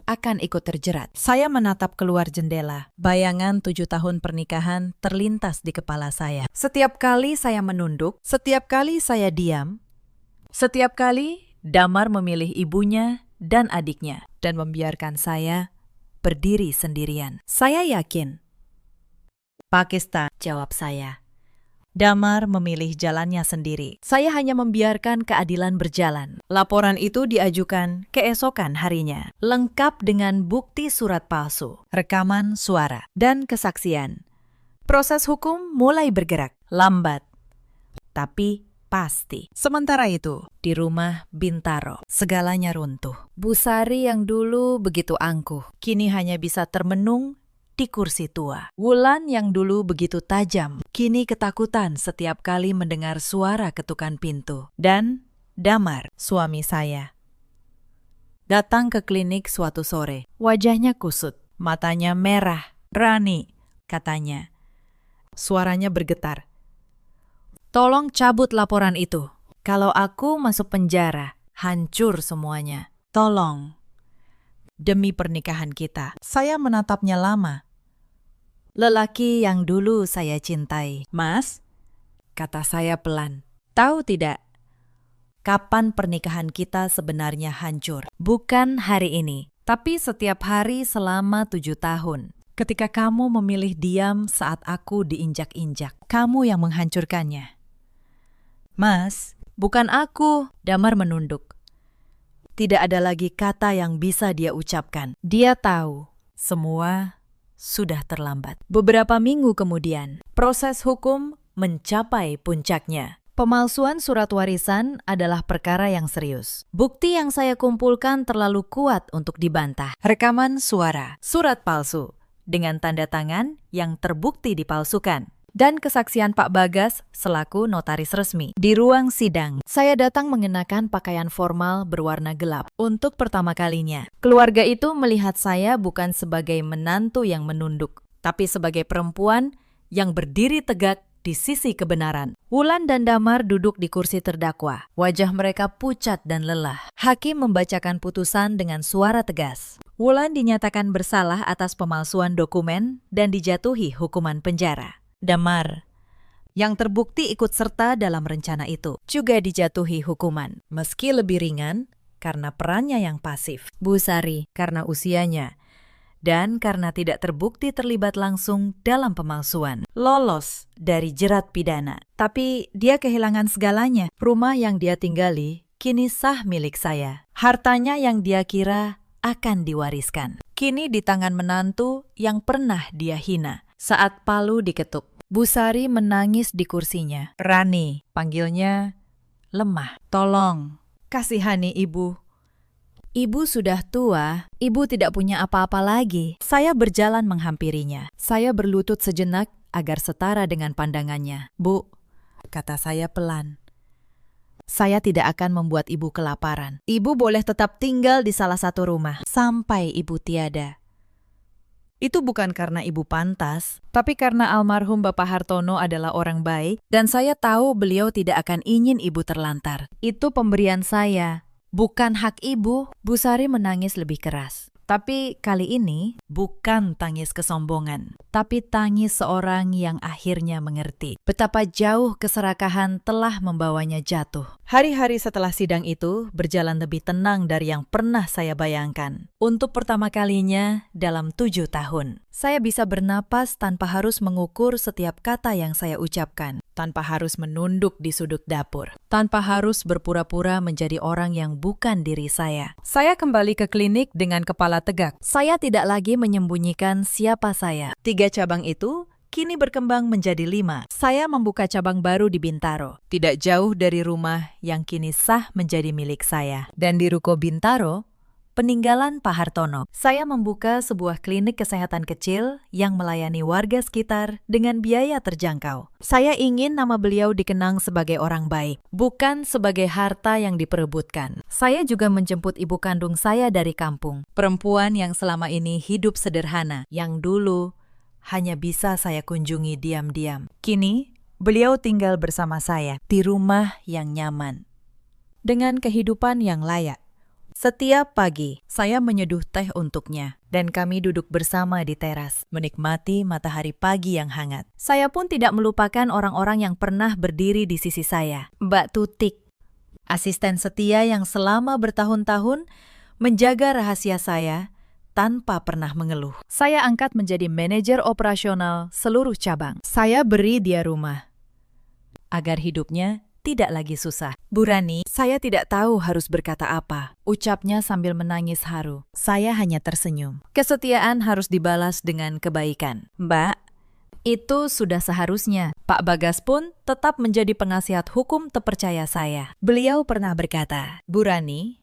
akan ikut terjerat." Saya menatap keluar jendela. Bayangan 7 tahun pernikahan terlintas di kepala saya. Setiap kali saya menunduk, setiap kali saya diam, setiap kali Damar memilih ibunya dan adiknya dan membiarkan saya berdiri sendirian. "Saya yakin." "Pakistan," jawab saya. "Damar memilih jalannya sendiri. Saya hanya membiarkan keadilan berjalan." Laporan itu diajukan keesokan harinya, lengkap dengan bukti surat palsu, rekaman suara, dan kesaksian. Proses hukum mulai bergerak, lambat, tapi pasti. Sementara itu, di rumah Bintaro, segalanya runtuh. Bu Sari yang dulu begitu angkuh, kini hanya bisa termenung di kursi tua. Wulan yang dulu begitu tajam, kini ketakutan setiap kali mendengar suara ketukan pintu. Dan Damar, suami saya, datang ke klinik suatu sore. Wajahnya kusut, matanya merah. "Rani," katanya. Suaranya bergetar. "Tolong cabut laporan itu. Kalau aku masuk penjara, hancur semuanya. Tolong. Demi pernikahan kita." Saya menatapnya lama. "Lelaki yang dulu saya cintai." "Mas," kata saya pelan, "tahu tidak kapan pernikahan kita sebenarnya hancur? Bukan hari ini, tapi setiap hari selama 7 tahun. Ketika kamu memilih diam saat aku diinjak-injak, kamu yang menghancurkannya." "Mas, bukan aku." Damar menunduk. Tidak ada lagi kata yang bisa dia ucapkan. Dia tahu semua sudah terlambat. Beberapa minggu kemudian, proses hukum mencapai puncaknya. Pemalsuan surat warisan adalah perkara yang serius. Bukti yang saya kumpulkan terlalu kuat untuk dibantah. Rekaman suara, surat palsu, dengan tanda tangan yang terbukti dipalsukan, dan kesaksian Pak Bagas selaku notaris resmi. Di ruang sidang, saya datang mengenakan pakaian formal berwarna gelap. Untuk pertama kalinya, keluarga itu melihat saya bukan sebagai menantu yang menunduk, tapi sebagai perempuan yang berdiri tegak di sisi kebenaran. Wulan dan Damar duduk di kursi terdakwa. Wajah mereka pucat dan lelah. Hakim membacakan putusan dengan suara tegas. Wulan dinyatakan bersalah atas pemalsuan dokumen dan dijatuhi hukuman penjara. Damar, yang terbukti ikut serta dalam rencana itu, juga dijatuhi hukuman, meski lebih ringan karena perannya yang pasif. Bu Sari, karena usianya, dan karena tidak terbukti terlibat langsung dalam pemalsuan, lolos dari jerat pidana. Tapi dia kehilangan segalanya. Rumah yang dia tinggali kini sah milik saya. Hartanya yang dia kira akan diwariskan, kini di tangan menantu yang pernah dia hina. Saat palu diketuk, Bu Sari menangis di kursinya. Rani, panggilnya lemah. Tolong, kasihani ibu. Ibu sudah tua, ibu tidak punya apa-apa lagi. Saya berjalan menghampirinya. Saya berlutut sejenak agar setara dengan pandangannya. Bu, kata saya pelan, saya tidak akan membuat ibu kelaparan. Ibu boleh tetap tinggal di salah satu rumah sampai ibu tiada. Itu bukan karena ibu pantas, tapi karena almarhum Bapak Hartono adalah orang baik, dan saya tahu beliau tidak akan ingin ibu terlantar. Itu pemberian saya, bukan hak ibu. Bu Sari menangis lebih keras. Tapi kali ini bukan tangis kesombongan, tapi tangis seorang yang akhirnya mengerti betapa jauh keserakahan telah membawanya jatuh. Hari-hari setelah sidang itu berjalan lebih tenang dari yang pernah saya bayangkan. Untuk pertama kalinya dalam 7 tahun, saya bisa bernapas tanpa harus mengukur setiap kata yang saya ucapkan, tanpa harus menunduk di sudut dapur, tanpa harus berpura-pura menjadi orang yang bukan diri saya. Saya kembali ke klinik dengan kepala tegak. Saya tidak lagi menyembunyikan siapa saya. 3 cabang itu kini berkembang menjadi 5. Saya membuka cabang baru di Bintaro, tidak jauh dari rumah yang kini sah menjadi milik saya. Dan di Ruko Bintaro, peninggalan Pak Hartono, saya membuka sebuah klinik kesehatan kecil yang melayani warga sekitar dengan biaya terjangkau. Saya ingin nama beliau dikenang sebagai orang baik, bukan sebagai harta yang diperebutkan. Saya juga menjemput ibu kandung saya dari kampung, perempuan yang selama ini hidup sederhana, yang dulu hanya bisa saya kunjungi diam-diam. Kini, beliau tinggal bersama saya di rumah yang nyaman, dengan kehidupan yang layak. Setiap pagi, saya menyeduh teh untuknya, dan kami duduk bersama di teras, menikmati matahari pagi yang hangat. Saya pun tidak melupakan orang-orang yang pernah berdiri di sisi saya. Mbak Tutik, asisten setia yang selama bertahun-tahun menjaga rahasia saya tanpa pernah mengeluh. Saya angkat menjadi manajer operasional seluruh cabang. Saya beri dia rumah, agar hidupnya tidak lagi susah. Bu Rani, saya tidak tahu harus berkata apa, ucapnya sambil menangis haru. Saya hanya tersenyum. Kesetiaan harus dibalas dengan kebaikan. Mbak, itu sudah seharusnya. Pak Bagas pun tetap menjadi penasihat hukum terpercaya saya. Beliau pernah berkata, Bu Rani,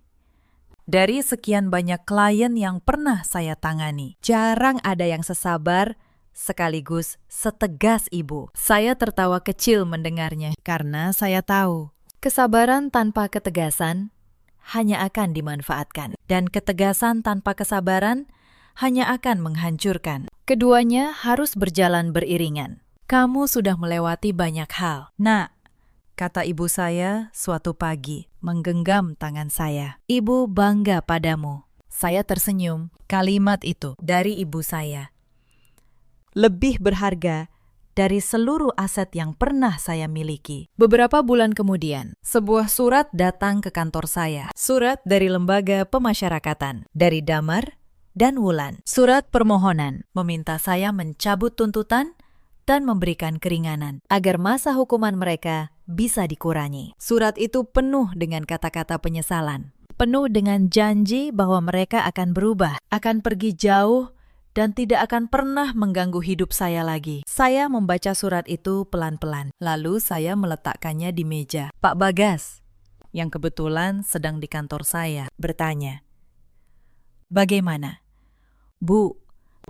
dari sekian banyak klien yang pernah saya tangani, jarang ada yang sesabar sekaligus setegas ibu. Saya tertawa kecil mendengarnya, karena saya tahu kesabaran tanpa ketegasan hanya akan dimanfaatkan, dan ketegasan tanpa kesabaran hanya akan menghancurkan. Keduanya harus berjalan beriringan. Kamu sudah melewati banyak hal, Nak, kata ibu saya suatu pagi, menggenggam tangan saya. Ibu bangga padamu. Saya tersenyum. Kalimat itu dari ibu saya lebih berharga dari seluruh aset yang pernah saya miliki. Beberapa bulan kemudian, sebuah surat datang ke kantor saya. Surat dari lembaga pemasyarakatan, dari Damar dan Wulan. Surat permohonan meminta saya mencabut tuntutan dan memberikan keringanan agar masa hukuman mereka bisa dikurangi. Surat itu penuh dengan kata-kata penyesalan, penuh dengan janji bahwa mereka akan berubah, akan pergi jauh, dan tidak akan pernah mengganggu hidup saya lagi. Saya membaca surat itu pelan-pelan, lalu saya meletakkannya di meja. Pak Bagas, yang kebetulan sedang di kantor saya, bertanya, "Bagaimana? Bu,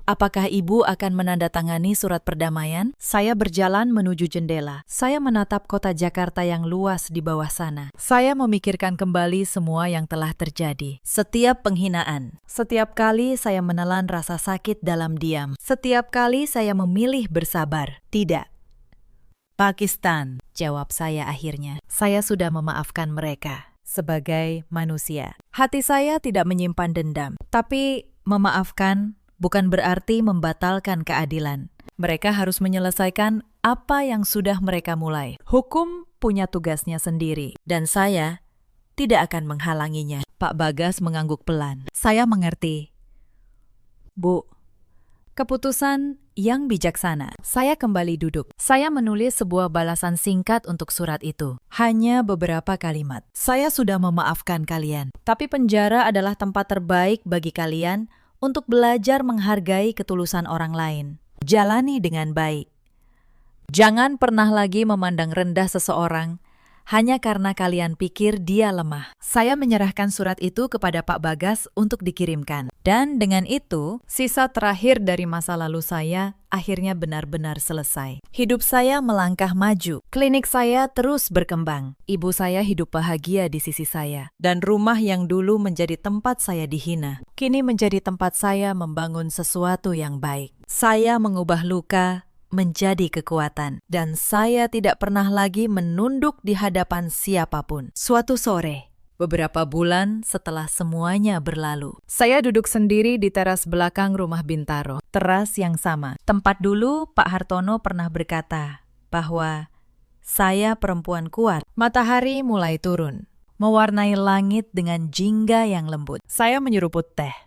apakah ibu akan menandatangani surat perdamaian?" Saya berjalan menuju jendela. Saya menatap kota Jakarta yang luas di bawah sana. Saya memikirkan kembali semua yang telah terjadi. Setiap penghinaan. Setiap kali saya menelan rasa sakit dalam diam. Setiap kali saya memilih bersabar. Tidak. Pakistan, jawab saya akhirnya. Saya sudah memaafkan mereka sebagai manusia. Hati saya tidak menyimpan dendam. Tapi memaafkan bukan berarti membatalkan keadilan. Mereka harus menyelesaikan apa yang sudah mereka mulai. Hukum punya tugasnya sendiri, dan saya tidak akan menghalanginya. Pak Bagas mengangguk pelan. Saya mengerti. Bu, Keputusan yang bijaksana. Saya kembali duduk. Saya menulis sebuah balasan singkat untuk surat itu. Hanya beberapa kalimat. Saya sudah memaafkan kalian. Tapi penjara adalah tempat terbaik bagi kalian untuk belajar menghargai ketulusan orang lain. Jalani dengan baik. Jangan pernah lagi memandang rendah seseorang hanya karena kalian pikir dia lemah. Saya menyerahkan surat itu kepada Pak Bagas untuk dikirimkan. Dan dengan itu, sisa terakhir dari masa lalu saya akhirnya benar-benar selesai. Hidup saya melangkah maju. Klinik saya terus berkembang. Ibu saya hidup bahagia di sisi saya. Dan rumah yang dulu menjadi tempat saya dihina, kini menjadi tempat saya membangun sesuatu yang baik. Saya mengubah luka menjadi kekuatan, dan saya tidak pernah lagi menunduk di hadapan siapapun. Suatu sore, beberapa bulan setelah semuanya berlalu, saya duduk sendiri di teras belakang rumah Bintaro, teras yang sama. Tempat dulu Pak Hartono pernah berkata bahwa saya perempuan kuat. Matahari mulai turun, mewarnai langit dengan jingga yang lembut. Saya menyeruput teh.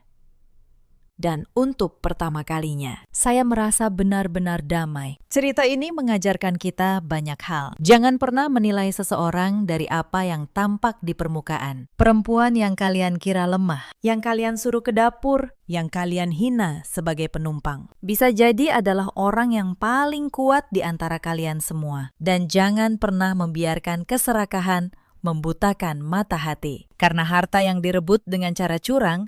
Dan untuk pertama kalinya, saya merasa benar-benar damai. Cerita ini mengajarkan kita banyak hal. Jangan pernah menilai seseorang dari apa yang tampak di permukaan. Perempuan yang kalian kira lemah, yang kalian suruh ke dapur, yang kalian hina sebagai penumpang, bisa jadi adalah orang yang paling kuat di antara kalian semua. Dan jangan pernah membiarkan keserakahan membutakan mata hati. Karena harta yang direbut dengan cara curang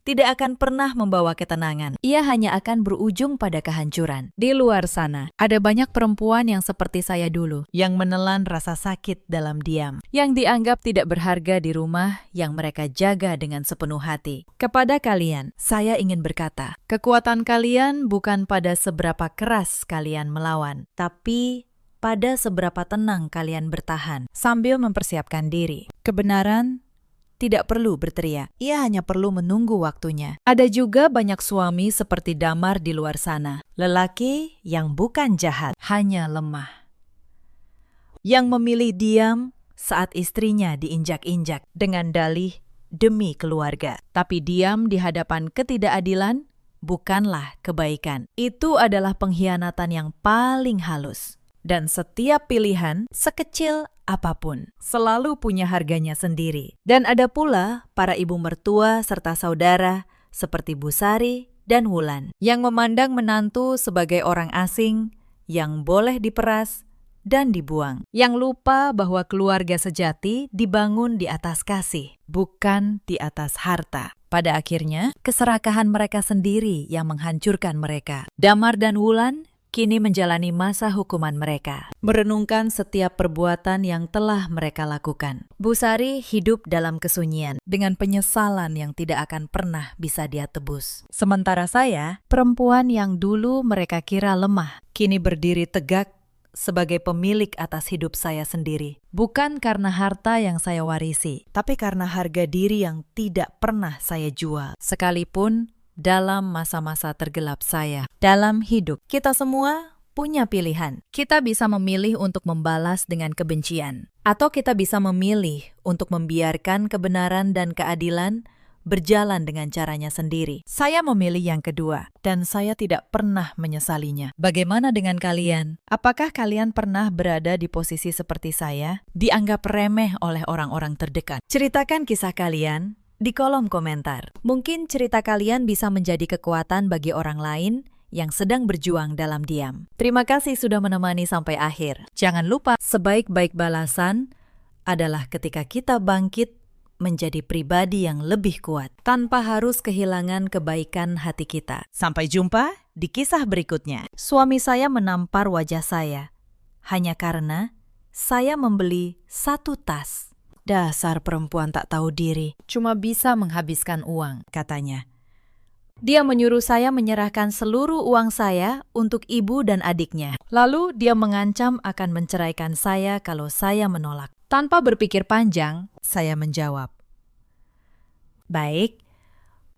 tidak akan pernah membawa ketenangan. Ia hanya akan berujung pada kehancuran. Di luar sana, ada banyak perempuan yang seperti saya dulu, yang menelan rasa sakit dalam diam, yang dianggap tidak berharga di rumah yang mereka jaga dengan sepenuh hati. Kepada kalian, saya ingin berkata, kekuatan kalian bukan pada seberapa keras kalian melawan, tapi pada seberapa tenang kalian bertahan sambil mempersiapkan diri. Kebenaran tidak perlu berteriak, ia hanya perlu menunggu waktunya. Ada juga banyak suami seperti Damar di luar sana. Lelaki yang bukan jahat, hanya lemah. Yang memilih diam saat istrinya diinjak-injak dengan dalih demi keluarga. Tapi diam di hadapan ketidakadilan bukanlah kebaikan. Itu adalah pengkhianatan yang paling halus. Dan setiap pilihan, sekecil apapun, selalu punya harganya sendiri. Dan ada pula para ibu mertua serta saudara seperti Bu Sari dan Wulan yang memandang menantu sebagai orang asing yang boleh diperas dan dibuang. Yang lupa bahwa keluarga sejati dibangun di atas kasih, bukan di atas harta. Pada akhirnya, keserakahan mereka sendiri yang menghancurkan mereka. Damar dan Wulan kini menjalani masa hukuman mereka, merenungkan setiap perbuatan yang telah mereka lakukan. Bu Sari hidup dalam kesunyian, dengan penyesalan yang tidak akan pernah bisa dia tebus. Sementara saya, perempuan yang dulu mereka kira lemah, kini berdiri tegak sebagai pemilik atas hidup saya sendiri. Bukan karena harta yang saya warisi, tapi karena harga diri yang tidak pernah saya jual. Sekalipun dalam masa-masa tergelap saya, dalam hidup, kita semua punya pilihan. Kita bisa memilih untuk membalas dengan kebencian, atau kita bisa memilih untuk membiarkan kebenaran dan keadilan berjalan dengan caranya sendiri. Saya memilih yang kedua, dan saya tidak pernah menyesalinya. Bagaimana dengan kalian? Apakah kalian pernah berada di posisi seperti saya? Dianggap remeh oleh orang-orang terdekat. Ceritakan kisah kalian di kolom komentar. Mungkin cerita kalian bisa menjadi kekuatan bagi orang lain yang sedang berjuang dalam diam. Terima kasih sudah menemani sampai akhir. Jangan lupa, sebaik-baik balasan adalah ketika kita bangkit menjadi pribadi yang lebih kuat, tanpa harus kehilangan kebaikan hati kita. Sampai jumpa di kisah berikutnya. Suami saya menampar wajah saya hanya karena saya membeli 1 tas. Dasar perempuan tak tahu diri, cuma bisa menghabiskan uang, katanya. Dia menyuruh saya menyerahkan seluruh uang saya untuk ibu dan adiknya. Lalu dia mengancam akan menceraikan saya kalau saya menolak. Tanpa berpikir panjang, saya menjawab, "Baik,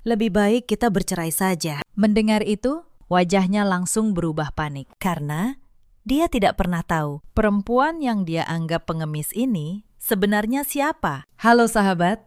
lebih baik kita bercerai saja." Mendengar itu, wajahnya langsung berubah panik. Karena dia tidak pernah tahu perempuan yang dia anggap pengemis ini sebenarnya siapa? Halo sahabat,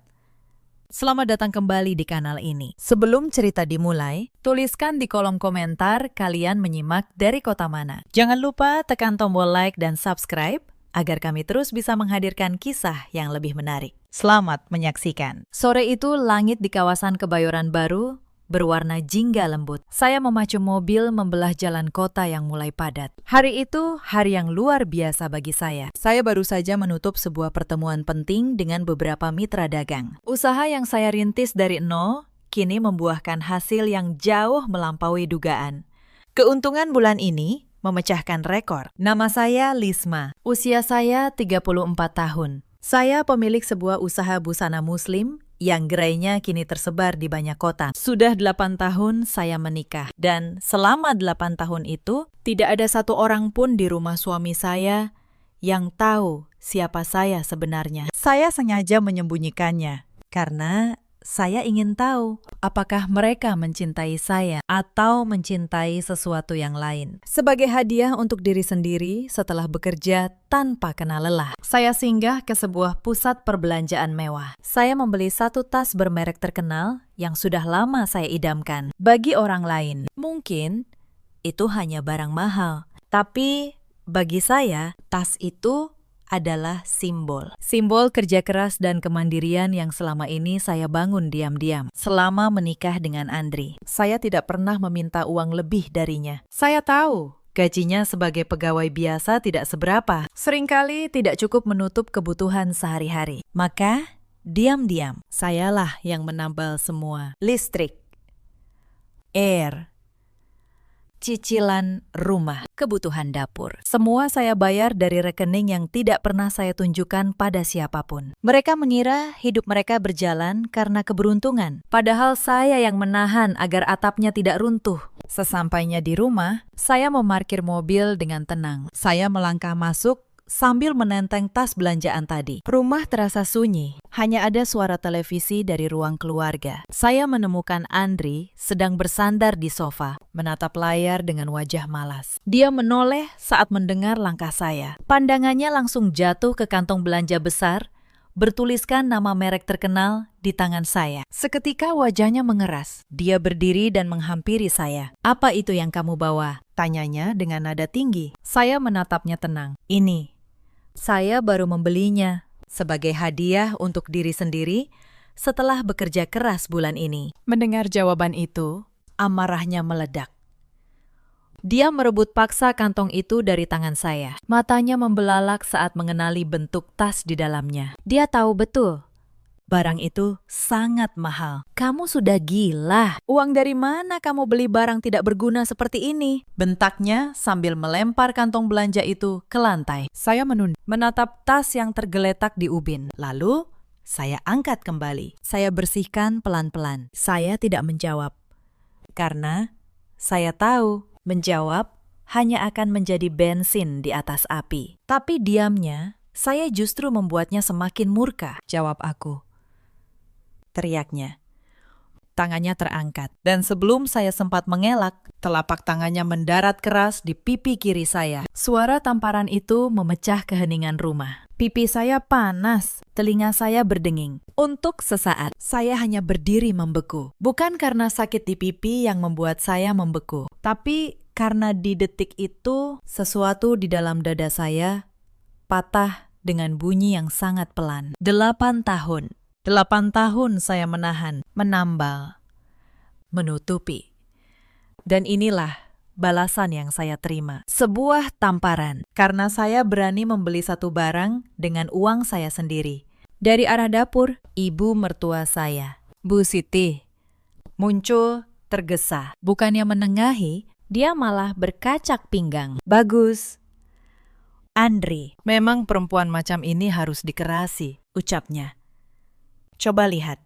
Selamat datang kembali di kanal ini. Sebelum cerita dimulai, tuliskan di kolom komentar kalian menyimak dari kota mana. Jangan lupa tekan tombol like dan subscribe agar kami terus bisa menghadirkan kisah yang lebih menarik. Selamat menyaksikan. Sore itu langit di kawasan Kebayoran Baru berwarna jingga lembut. Saya memacu mobil membelah jalan kota yang mulai padat. Hari itu hari yang luar biasa bagi saya. Saya baru saja menutup sebuah pertemuan penting dengan beberapa mitra dagang. Usaha yang saya rintis dari nol kini membuahkan hasil yang jauh melampaui dugaan. Keuntungan bulan ini memecahkan rekor. Nama saya Lisma. Usia saya 34 tahun. Saya pemilik sebuah usaha busana muslim yang gerainya kini tersebar di banyak kota. Sudah 8 tahun saya menikah, dan selama 8 tahun itu, tidak ada satu orang pun di rumah suami saya yang tahu siapa saya sebenarnya. Saya sengaja menyembunyikannya, karena saya ingin tahu apakah mereka mencintai saya atau mencintai sesuatu yang lain. Sebagai hadiah untuk diri sendiri setelah bekerja tanpa kenal lelah, saya singgah ke sebuah pusat perbelanjaan mewah. Saya membeli satu tas bermerek terkenal yang sudah lama saya idamkan. Bagi orang lain, mungkin itu hanya barang mahal. Tapi bagi saya, tas itu adalah simbol. Simbol kerja keras dan kemandirian yang selama ini saya bangun diam-diam. Selama menikah dengan Andri, saya tidak pernah meminta uang lebih darinya. Saya tahu gajinya sebagai pegawai biasa tidak seberapa. Seringkali tidak cukup menutup kebutuhan sehari-hari. Maka, diam-diam, sayalah yang menambal semua. Listrik, air, cicilan rumah, kebutuhan dapur. Semua saya bayar dari rekening yang tidak pernah saya tunjukkan pada siapapun. Mereka mengira hidup mereka berjalan karena keberuntungan. Padahal saya yang menahan agar atapnya tidak runtuh. Sesampainya di rumah, saya memarkir mobil dengan tenang. Saya melangkah masuk sambil menenteng tas belanjaan tadi. Rumah terasa sunyi, hanya ada suara televisi dari ruang keluarga. Saya menemukan Andri sedang bersandar di sofa, menatap layar dengan wajah malas. Dia menoleh saat mendengar langkah saya. Pandangannya langsung jatuh ke kantong belanja besar, bertuliskan nama merek terkenal di tangan saya. Seketika wajahnya mengeras. Dia berdiri dan menghampiri saya. "Apa itu yang kamu bawa?" tanyanya dengan nada tinggi. Saya menatapnya tenang. "Ini. Saya baru membelinya sebagai hadiah untuk diri sendiri setelah bekerja keras bulan ini." Mendengar jawaban itu, amarahnya meledak. Dia merebut paksa kantong itu dari tangan saya. Matanya membelalak saat mengenali bentuk tas di dalamnya. Dia tahu betul barang itu sangat mahal. "Kamu sudah gila. Uang dari mana kamu beli barang tidak berguna seperti ini?" bentaknya sambil melempar kantong belanja itu ke lantai. Saya menatap tas yang tergeletak di ubin. Lalu, saya angkat kembali. Saya bersihkan pelan-pelan. Saya tidak menjawab. Karena saya tahu menjawab hanya akan menjadi bensin di atas api. Tapi diamnya, saya justru membuatnya semakin murka. "Jawab aku," teriaknya. Tangannya terangkat, dan sebelum saya sempat mengelak, telapak tangannya mendarat keras di pipi kiri saya. Suara tamparan itu memecah keheningan rumah. Pipi saya panas, telinga saya berdenging. Untuk sesaat, saya hanya berdiri membeku. Bukan karena sakit di pipi yang membuat saya membeku, tapi karena di detik itu, sesuatu di dalam dada saya patah dengan bunyi yang sangat pelan. 8 tahun. 8 tahun saya menahan, menambal, menutupi. Dan inilah balasan yang saya terima. Sebuah tamparan, karena saya berani membeli satu barang dengan uang saya sendiri. Dari arah dapur, ibu mertua saya, Bu Siti, muncul tergesa. Bukannya menengahi, dia malah berkacak pinggang. "Bagus, Andri, memang perempuan macam ini harus dikerasi," ucapnya. "Coba lihat.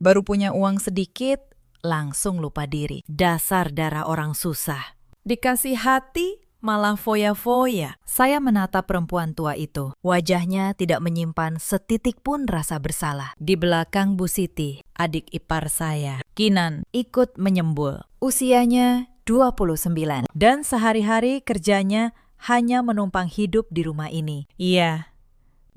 Baru punya uang sedikit, langsung lupa diri. Dasar darah orang susah. Dikasih hati, malah foya-foya." Saya menatap perempuan tua itu. Wajahnya tidak menyimpan setitik pun rasa bersalah. Di belakang Bu Siti, adik ipar saya, Kinan, ikut menyembul. Usianya 29. Dan sehari-hari kerjanya hanya menumpang hidup di rumah ini. "Iya,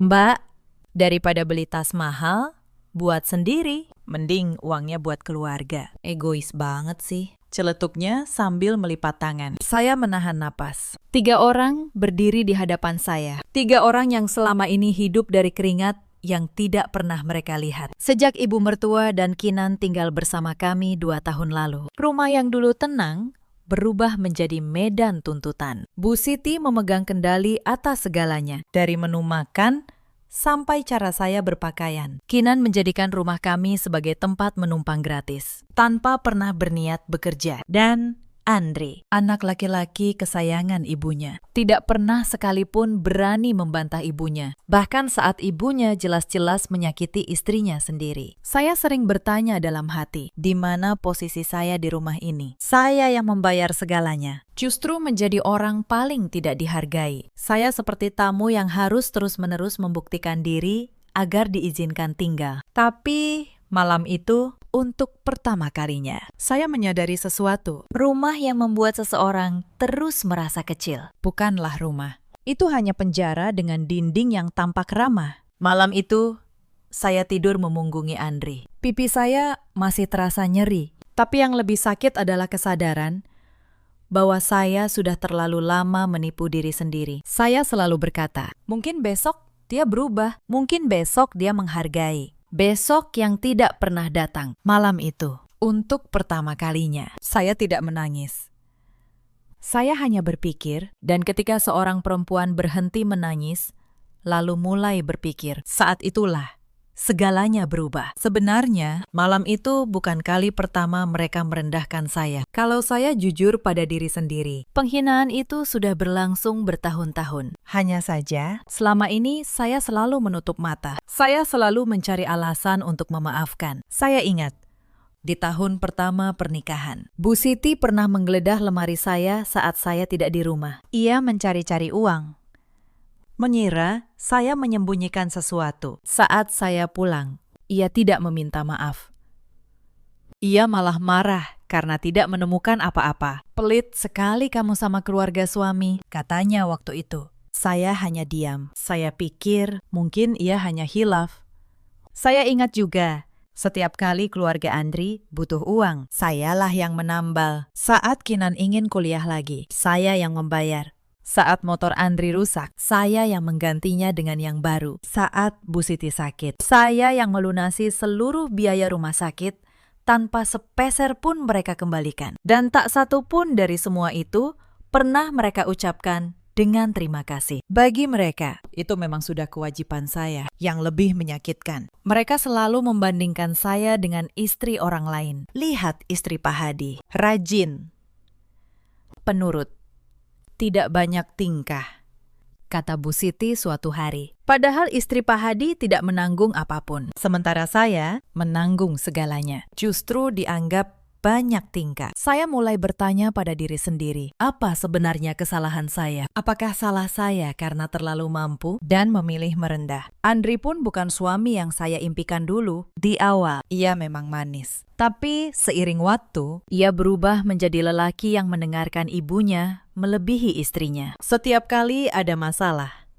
Mbak, daripada beli tas mahal, buat sendiri. Mending uangnya buat keluarga. Egois banget sih. Celetuknya sambil melipat tangan. Saya menahan napas. 3 orang berdiri di hadapan saya. 3 orang yang selama ini hidup dari keringat yang tidak pernah mereka lihat. Sejak ibu mertua dan Kinan tinggal bersama kami 2 tahun lalu. Rumah yang dulu tenang berubah menjadi medan tuntutan. Bu Siti memegang kendali atas segalanya. Dari menu makan sampai cara saya berpakaian. Kinan menjadikan rumah kami sebagai tempat menumpang gratis, tanpa pernah berniat bekerja. Dan Andre, anak laki-laki kesayangan ibunya, tidak pernah sekalipun berani membantah ibunya. Bahkan saat ibunya jelas-jelas menyakiti istrinya sendiri. Saya sering bertanya dalam hati, di mana posisi saya di rumah ini? Saya yang membayar segalanya. Justru menjadi orang paling tidak dihargai. Saya seperti tamu yang harus terus-menerus membuktikan diri agar diizinkan tinggal. Tapi malam itu, untuk pertama kalinya, saya menyadari sesuatu. Rumah yang membuat seseorang terus merasa kecil. Bukanlah rumah. Itu hanya penjara dengan dinding yang tampak ramah. Malam itu, saya tidur memunggungi Andre. Pipi saya masih terasa nyeri. Tapi yang lebih sakit adalah kesadaran bahwa saya sudah terlalu lama menipu diri sendiri. Saya selalu berkata, mungkin besok dia berubah. Mungkin besok dia menghargai. Besok yang tidak pernah datang. Malam itu, untuk pertama kalinya, saya tidak menangis. Saya hanya berpikir, dan ketika seorang perempuan berhenti menangis, lalu mulai berpikir, saat itulah segalanya berubah. Sebenarnya, malam itu bukan kali pertama mereka merendahkan saya. Kalau saya jujur pada diri sendiri, penghinaan itu sudah berlangsung bertahun-tahun. Hanya saja, selama ini saya selalu menutup mata. Saya selalu mencari alasan untuk memaafkan. Saya ingat, di tahun pertama pernikahan, Bu Siti pernah menggeledah lemari saya saat saya tidak di rumah. Ia mencari-cari uang. Mengira saya menyembunyikan sesuatu. Saat saya pulang, ia tidak meminta maaf. Ia malah marah karena tidak menemukan apa-apa. Pelit sekali kamu sama keluarga suami, katanya waktu itu. Saya hanya diam. Saya pikir mungkin ia hanya hilaf. Saya ingat juga, setiap kali keluarga Andri butuh uang, sayalah yang menambal. Saat Kinan ingin kuliah lagi, saya yang membayar. Saat motor Andri rusak, saya yang menggantinya dengan yang baru. Saat Bu Siti sakit, saya yang melunasi seluruh biaya rumah sakit tanpa sepeser pun mereka kembalikan. Dan tak satu pun dari semua itu pernah mereka ucapkan dengan terima kasih. Bagi mereka, itu memang sudah kewajiban saya. Yang lebih menyakitkan, mereka selalu membandingkan saya dengan istri orang lain. Lihat istri Pak Hadi, rajin, penurut, tidak banyak tingkah, kata Bu Siti suatu hari. Padahal istri Pak Hadi tidak menanggung apapun. Sementara saya menanggung segalanya. Justru dianggap banyak tingkah. Saya mulai bertanya pada diri sendiri, apa sebenarnya kesalahan saya? Apakah salah saya karena terlalu mampu dan memilih merendah? Andri pun bukan suami yang saya impikan dulu. Di awal, ia memang manis. Tapi seiring waktu, ia berubah menjadi lelaki yang mendengarkan ibunya melebihi istrinya. Setiap kali ada masalah,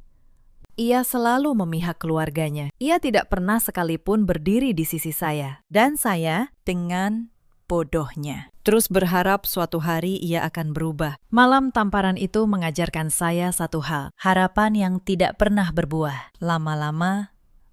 ia selalu memihak keluarganya. Ia tidak pernah sekalipun berdiri di sisi saya. Dan saya, dengan bodohnya, terus berharap suatu hari ia akan berubah. Malam tamparan itu mengajarkan saya satu hal, harapan yang tidak pernah berbuah, lama-lama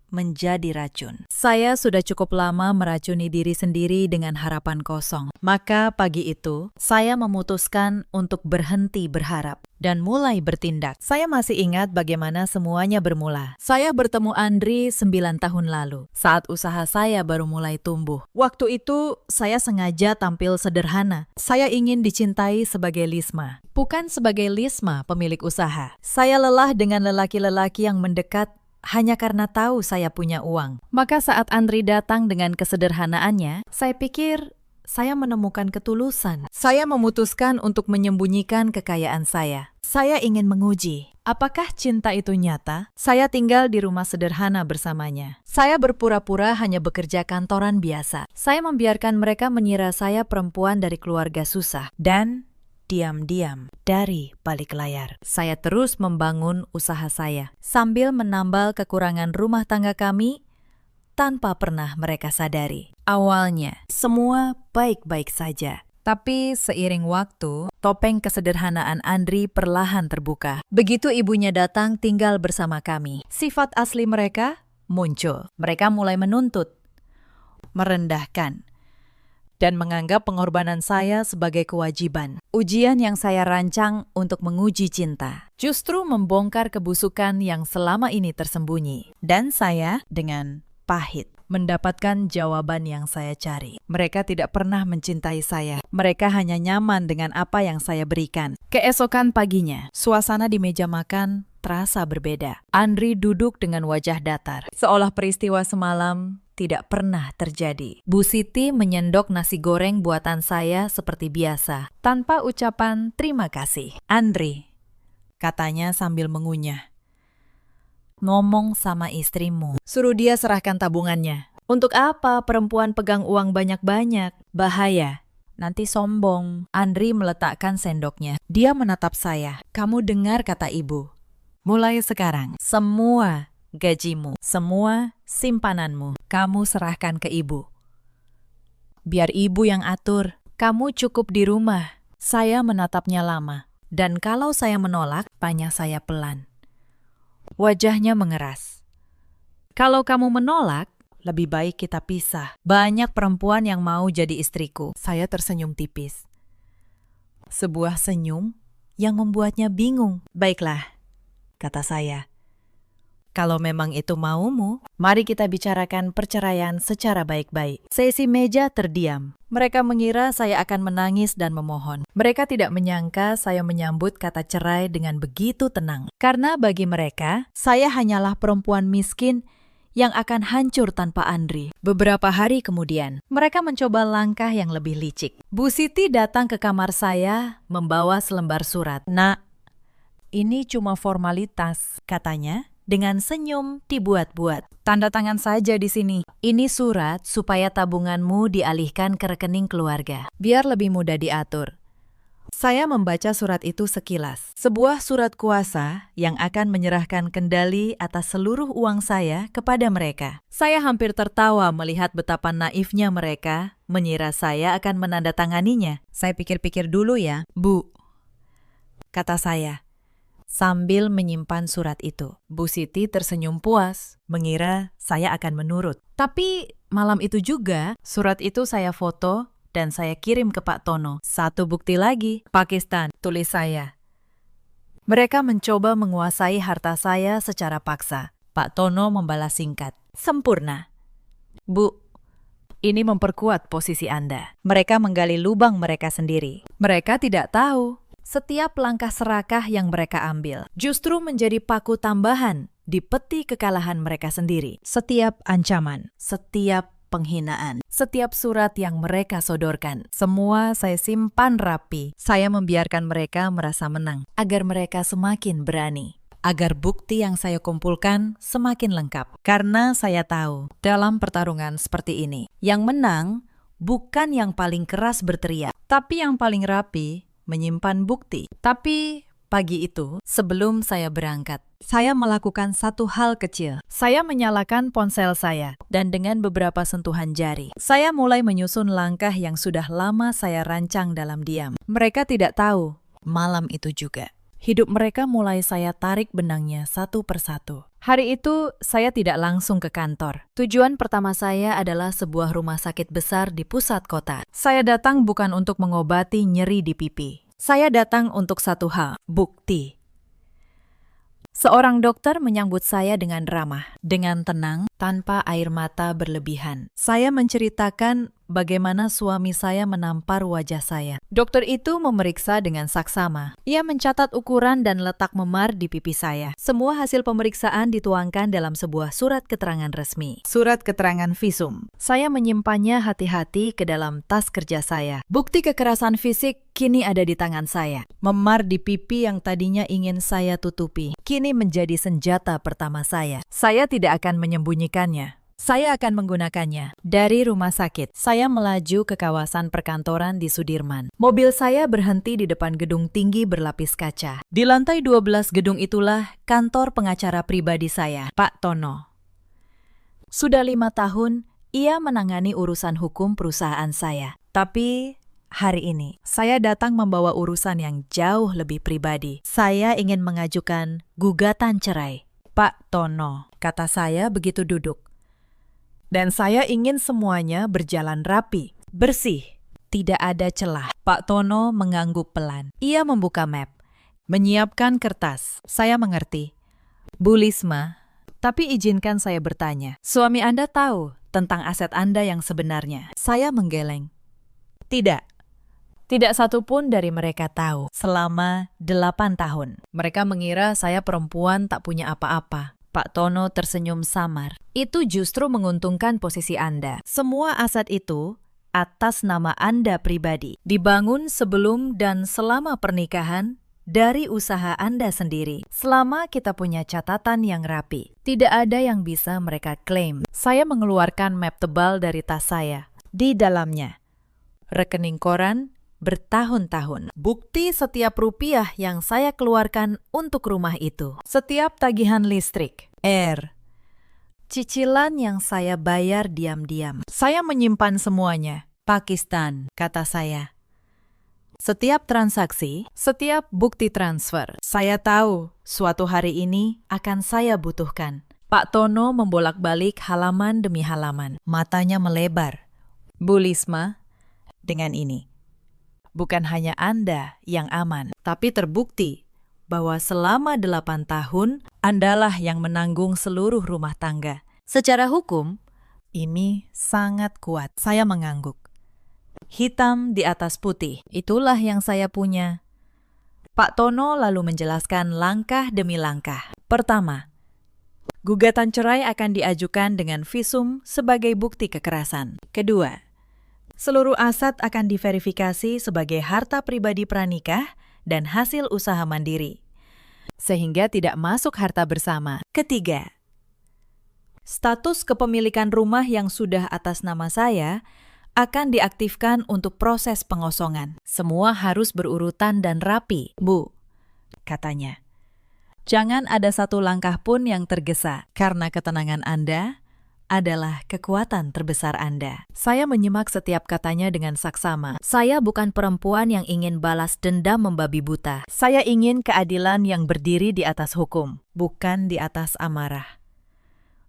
menjadi racun. Saya sudah cukup lama meracuni diri sendiri dengan harapan kosong. Maka pagi itu, saya memutuskan untuk berhenti berharap dan mulai bertindak. Saya masih ingat bagaimana semuanya bermula. Saya bertemu Andri 9 tahun lalu, saat usaha saya baru mulai tumbuh. Waktu itu, saya sengaja tampil sederhana. Saya ingin dicintai sebagai Lisma, bukan sebagai Lisma pemilik usaha. Saya lelah dengan lelaki-lelaki yang mendekat hanya karena tahu saya punya uang. Maka saat Andri datang dengan kesederhanaannya, saya pikir saya menemukan ketulusan. Saya memutuskan untuk menyembunyikan kekayaan saya. Saya ingin menguji, apakah cinta itu nyata? Saya tinggal di rumah sederhana bersamanya. Saya berpura-pura hanya bekerja kantoran biasa. Saya membiarkan mereka mengira saya perempuan dari keluarga susah. Dan diam-diam dari balik layar, saya terus membangun usaha saya. Sambil menambal kekurangan rumah tangga kami, tanpa pernah mereka sadari. Awalnya, semua baik-baik saja. Tapi seiring waktu, topeng kesederhanaan Andri perlahan terbuka. Begitu ibunya datang tinggal bersama kami, sifat asli mereka muncul. Mereka mulai menuntut, merendahkan, dan menganggap pengorbanan saya sebagai kewajiban. Ujian yang saya rancang untuk menguji cinta justru membongkar kebusukan yang selama ini tersembunyi. Dan saya dengan pahit mendapatkan jawaban yang saya cari. Mereka tidak pernah mencintai saya. Mereka hanya nyaman dengan apa yang saya berikan. Keesokan paginya, suasana di meja makan terasa berbeda. Andri duduk dengan wajah datar, seolah peristiwa semalam tidak pernah terjadi. Bu Siti menyendok nasi goreng buatan saya seperti biasa, tanpa ucapan terima kasih. Andri, katanya sambil mengunyah, ngomong sama istrimu, suruh dia serahkan tabungannya. Untuk apa perempuan pegang uang banyak-banyak? Bahaya, nanti sombong. Andri meletakkan sendoknya. Dia menatap saya. Kamu dengar kata ibu. Mulai sekarang, semua gajimu, semua simpananmu, kamu serahkan ke ibu. Biar ibu yang atur. Kamu cukup di rumah. Saya menatapnya lama. Dan kalau saya menolak, tanya saya pelan. Wajahnya mengeras. Kalau kamu menolak, lebih baik kita pisah. Banyak perempuan yang mau jadi istriku. Saya tersenyum tipis. Sebuah senyum yang membuatnya bingung. Baiklah, kata saya. Kalau memang itu maumu, mari kita bicarakan perceraian secara baik-baik. Sesi meja terdiam. Mereka mengira saya akan menangis dan memohon. Mereka tidak menyangka saya menyambut kata cerai dengan begitu tenang. Karena bagi mereka, saya hanyalah perempuan miskin yang akan hancur tanpa Andri. Beberapa hari kemudian, mereka mencoba langkah yang lebih licik. Bu Siti datang ke kamar saya membawa selembar surat. Nak, ini cuma formalitas, katanya. Dengan senyum dibuat-buat. Tanda tangan saja di sini. Ini surat supaya tabunganmu dialihkan ke rekening keluarga, biar lebih mudah diatur. Saya membaca surat itu sekilas. Sebuah surat kuasa yang akan menyerahkan kendali atas seluruh uang saya kepada mereka. Saya hampir tertawa melihat betapa naifnya mereka mengira saya akan menandatanganinya. Saya pikir-pikir dulu ya, Bu, kata saya, sambil menyimpan surat itu. Bu Siti tersenyum puas, mengira saya akan menurut. Tapi malam itu juga, surat itu saya foto dan saya kirim ke Pak Tono. Satu bukti lagi, Pakistan, tulis saya. Mereka mencoba menguasai harta saya secara paksa. Pak Tono membalas singkat, sempurna. Bu, ini memperkuat posisi Anda. Mereka menggali lubang mereka sendiri. Mereka tidak tahu. Setiap langkah serakah yang mereka ambil justru menjadi paku tambahan di peti kekalahan mereka sendiri. Setiap ancaman, setiap penghinaan, setiap surat yang mereka sodorkan, semua saya simpan rapi. Saya membiarkan mereka merasa menang, agar mereka semakin berani. Agar bukti yang saya kumpulkan semakin lengkap. Karena saya tahu, dalam pertarungan seperti ini, yang menang bukan yang paling keras berteriak, tapi yang paling rapi menyimpan bukti. Tapi pagi itu, sebelum saya berangkat, saya melakukan satu hal kecil. Saya menyalakan ponsel saya, dan dengan beberapa sentuhan jari, saya mulai menyusun langkah yang sudah lama saya rancang dalam diam. Mereka tidak tahu, malam itu juga. Hidup mereka mulai saya tarik benangnya satu persatu. Hari itu, saya tidak langsung ke kantor. Tujuan pertama saya adalah sebuah rumah sakit besar di pusat kota. Saya datang bukan untuk mengobati nyeri di pipi. Saya datang untuk satu hal, bukti. Seorang dokter menyambut saya dengan ramah, dengan tenang, tanpa air mata berlebihan. Saya menceritakan bagaimana suami saya menampar wajah saya. Dokter itu memeriksa dengan saksama. Ia mencatat ukuran dan letak memar di pipi saya. Semua hasil pemeriksaan dituangkan dalam sebuah surat keterangan resmi. Surat keterangan visum. Saya menyimpannya hati-hati ke dalam tas kerja saya. Bukti kekerasan fisik kini ada di tangan saya. Memar di pipi yang tadinya ingin saya tutupi, kini menjadi senjata pertama saya. Saya tidak akan menyembunyikannya. Saya akan menggunakannya. Dari rumah sakit, saya melaju ke kawasan perkantoran di Sudirman. Mobil saya berhenti di depan gedung tinggi berlapis kaca. Di lantai 12 gedung itulah kantor pengacara pribadi saya, Pak Tono. Sudah 5 tahun, ia menangani urusan hukum perusahaan saya. Tapi hari ini, saya datang membawa urusan yang jauh lebih pribadi. Saya ingin mengajukan gugatan cerai. Pak Tono, kata saya begitu duduk. Dan saya ingin semuanya berjalan rapi, bersih, tidak ada celah. Pak Tono mengangguk pelan. Ia membuka map, menyiapkan kertas. Saya mengerti. Bu Lisma, tapi izinkan saya bertanya. Suami Anda tahu tentang aset Anda yang sebenarnya? Saya menggeleng. Tidak. Tidak satupun dari mereka tahu selama 8 tahun. Mereka mengira saya perempuan tak punya apa-apa. Pak Tono tersenyum samar. Itu justru menguntungkan posisi Anda. Semua aset itu atas nama Anda pribadi. Dibangun sebelum dan selama pernikahan dari usaha Anda sendiri. Selama kita punya catatan yang rapi, tidak ada yang bisa mereka klaim. Saya mengeluarkan map tebal dari tas saya. Di dalamnya, rekening koran bertahun-tahun. Bukti setiap rupiah yang saya keluarkan untuk rumah itu. Setiap tagihan listrik, air, cicilan yang saya bayar diam-diam. Saya menyimpan semuanya. Pakistan, kata saya. Setiap transaksi, setiap bukti transfer, saya tahu suatu hari ini akan saya butuhkan. Pak Tono membolak-balik halaman demi halaman. Matanya melebar. Bu Lisma, dengan ini, bukan hanya Anda yang aman, tapi terbukti bahwa selama 8 tahun, Andalah yang menanggung seluruh rumah tangga. Secara hukum, ini sangat kuat. Saya mengangguk. Hitam di atas putih, itulah yang saya punya. Pak Tono lalu menjelaskan langkah demi langkah. Pertama, gugatan cerai akan diajukan dengan visum sebagai bukti kekerasan. Kedua, seluruh aset akan diverifikasi sebagai harta pribadi pranikah dan hasil usaha mandiri, sehingga tidak masuk harta bersama. Ketiga, status kepemilikan rumah yang sudah atas nama saya akan diaktifkan untuk proses pengosongan. Semua harus berurutan dan rapi, Bu, katanya. Jangan ada satu langkah pun yang tergesa, karena ketenangan Anda adalah kekuatan terbesar Anda. Saya menyimak setiap katanya dengan saksama. Saya bukan perempuan yang ingin balas dendam membabi buta. Saya ingin keadilan yang berdiri di atas hukum, bukan di atas amarah.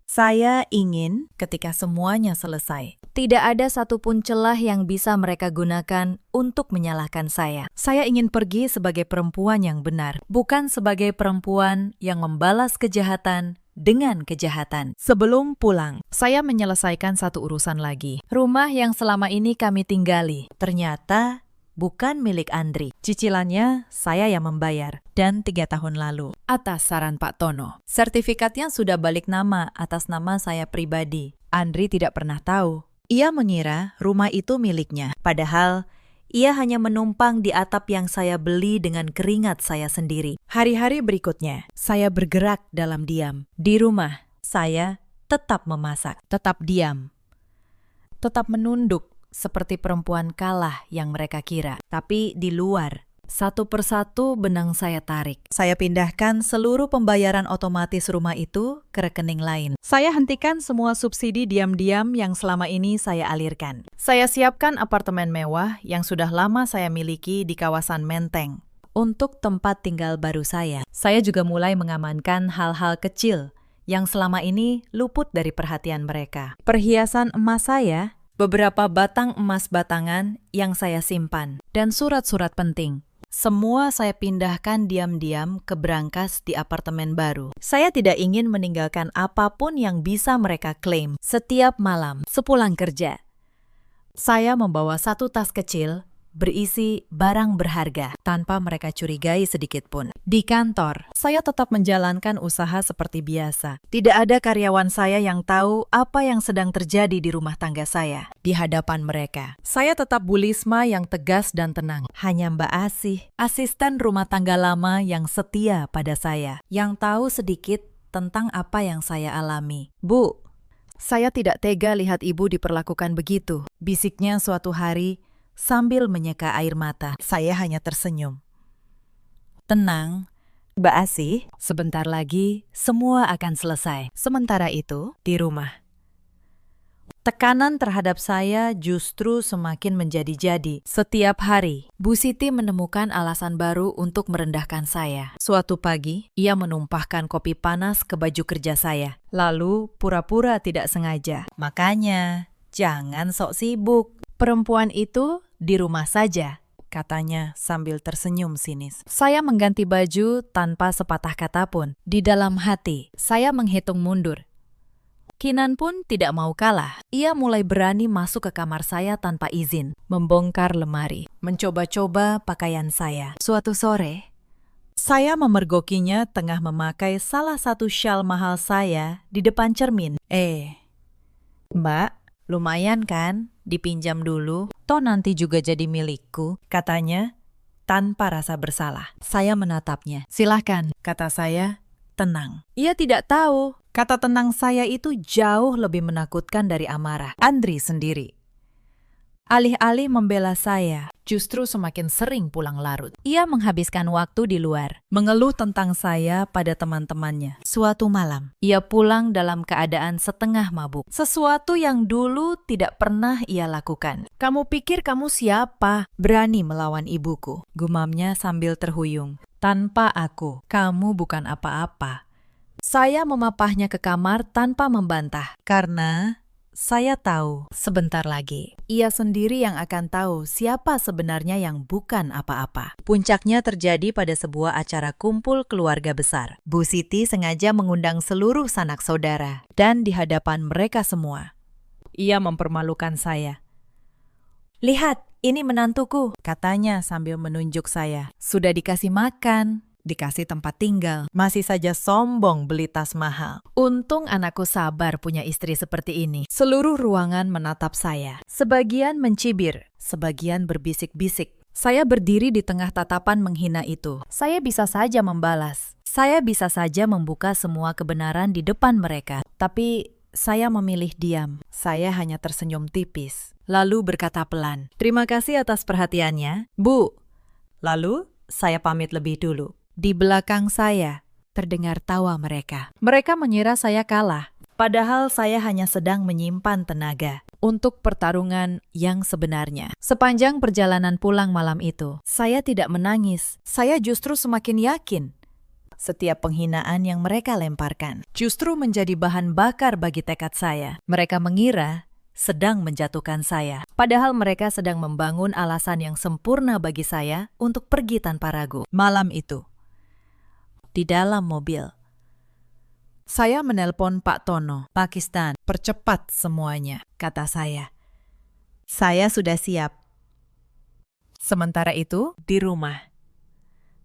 Saya ingin ketika semuanya selesai, tidak ada satupun celah yang bisa mereka gunakan untuk menyalahkan saya. Saya ingin pergi sebagai perempuan yang benar, bukan sebagai perempuan yang membalas kejahatan dengan kejahatan. Sebelum pulang, saya menyelesaikan satu urusan lagi. Rumah yang selama ini kami tinggali ternyata bukan milik Andri. Cicilannya saya yang membayar, dan 3 tahun lalu. Atas saran Pak Tono, sertifikatnya sudah balik nama atas nama saya pribadi. Andri tidak pernah tahu. Ia mengira rumah itu miliknya, padahal ia hanya menumpang di atap yang saya beli dengan keringat saya sendiri. Hari-hari berikutnya, saya bergerak dalam diam. Di rumah, saya tetap memasak, tetap diam, tetap menunduk seperti perempuan kalah yang mereka kira. Tapi di luar, satu persatu benang saya tarik. Saya pindahkan seluruh pembayaran otomatis rumah itu ke rekening lain. Saya hentikan semua subsidi diam-diam yang selama ini saya alirkan. Saya siapkan apartemen mewah yang sudah lama saya miliki di kawasan Menteng untuk tempat tinggal baru saya. Saya juga mulai mengamankan hal-hal kecil yang selama ini luput dari perhatian mereka. Perhiasan emas saya, beberapa batang emas batangan yang saya simpan, dan surat-surat penting. Semua saya pindahkan diam-diam ke brankas di apartemen baru. Saya tidak ingin meninggalkan apapun yang bisa mereka klaim. Setiap malam, sepulang kerja, saya membawa satu tas kecil berisi barang berharga tanpa mereka curigai sedikit pun. Di kantor, saya tetap menjalankan usaha seperti biasa. Tidak ada karyawan saya yang tahu apa yang sedang terjadi di rumah tangga saya di hadapan mereka. Saya tetap Bu Lisma yang tegas dan tenang. Hanya Mbak Asih, asisten rumah tangga lama yang setia pada saya, yang tahu sedikit tentang apa yang saya alami. Bu, saya tidak tega lihat Ibu diperlakukan begitu, bisiknya suatu hari sambil menyeka air mata. Saya hanya tersenyum. Tenang, Mbak Asih, sebentar lagi semua akan selesai. Sementara itu, di rumah, Tekanan terhadap saya justru semakin menjadi-jadi. Setiap hari, Bu Siti menemukan alasan baru untuk merendahkan saya. Suatu pagi, ia menumpahkan kopi panas ke baju kerja saya. Lalu, pura-pura tidak sengaja. Makanya, jangan sok sibuk. Perempuan itu di rumah saja, katanya sambil tersenyum sinis. Saya mengganti baju tanpa sepatah kata pun. Di dalam hati, saya menghitung mundur. Kinan pun tidak mau kalah. Ia mulai berani masuk ke kamar saya tanpa izin, membongkar lemari, mencoba-coba pakaian saya. Suatu sore, saya memergokinya tengah memakai salah satu syal mahal saya di depan cermin. Mbak, lumayan kan? Dipinjam dulu, toh nanti juga jadi milikku, katanya tanpa rasa bersalah. Saya menatapnya. Silahkan, kata saya, tenang. Ia tidak tahu. Kata tenang saya itu jauh lebih menakutkan dari amarah Andri sendiri. Alih-alih membela saya, justru semakin sering pulang larut. Ia menghabiskan waktu di luar, mengeluh tentang saya pada teman-temannya. Suatu malam, ia pulang dalam keadaan setengah mabuk. Sesuatu yang dulu tidak pernah ia lakukan. Kamu pikir kamu siapa? Berani melawan ibuku, gumamnya sambil terhuyung. Tanpa aku, kamu bukan apa-apa. Saya memapahnya ke kamar tanpa membantah, karena saya tahu sebentar lagi ia sendiri yang akan tahu siapa sebenarnya yang bukan apa-apa. Puncaknya terjadi pada sebuah acara kumpul keluarga besar. Bu Siti sengaja mengundang seluruh sanak saudara, dan di hadapan mereka semua, ia mempermalukan saya. Lihat, ini menantuku, katanya sambil menunjuk saya. Sudah dikasih makan, dikasih tempat tinggal, masih saja sombong beli tas mahal. Untung anakku sabar punya istri seperti ini. Seluruh ruangan menatap saya. Sebagian mencibir, sebagian berbisik-bisik. Saya berdiri di tengah tatapan menghina itu. Saya bisa saja membalas. Saya bisa saja membuka semua kebenaran di depan mereka. Tapi saya memilih diam. Saya hanya tersenyum tipis. Lalu berkata pelan, "Terima kasih atas perhatiannya, Bu." Lalu saya pamit lebih dulu. Di belakang saya, terdengar tawa mereka. Mereka mengira saya kalah, padahal saya hanya sedang menyimpan tenaga untuk pertarungan yang sebenarnya. Sepanjang perjalanan pulang malam itu, saya tidak menangis. Saya justru semakin yakin. Setiap penghinaan yang mereka lemparkan justru menjadi bahan bakar bagi tekad saya. Mereka mengira sedang menjatuhkan saya, padahal mereka sedang membangun alasan yang sempurna bagi saya untuk pergi tanpa ragu. Malam itu, di dalam mobil, saya menelpon Pak Tono, Pakistan. "Percepat semuanya," kata saya. "Saya sudah siap." Sementara itu, di rumah,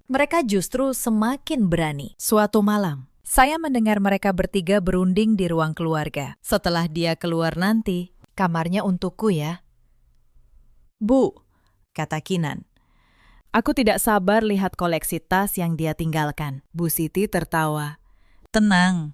mereka justru semakin berani. Suatu malam, saya mendengar mereka bertiga berunding di ruang keluarga. Setelah dia keluar nanti, kamarnya untukku ya. "Bu," kata Kinan, "aku tidak sabar lihat koleksi tas yang dia tinggalkan." Bu Siti tertawa. "Tenang,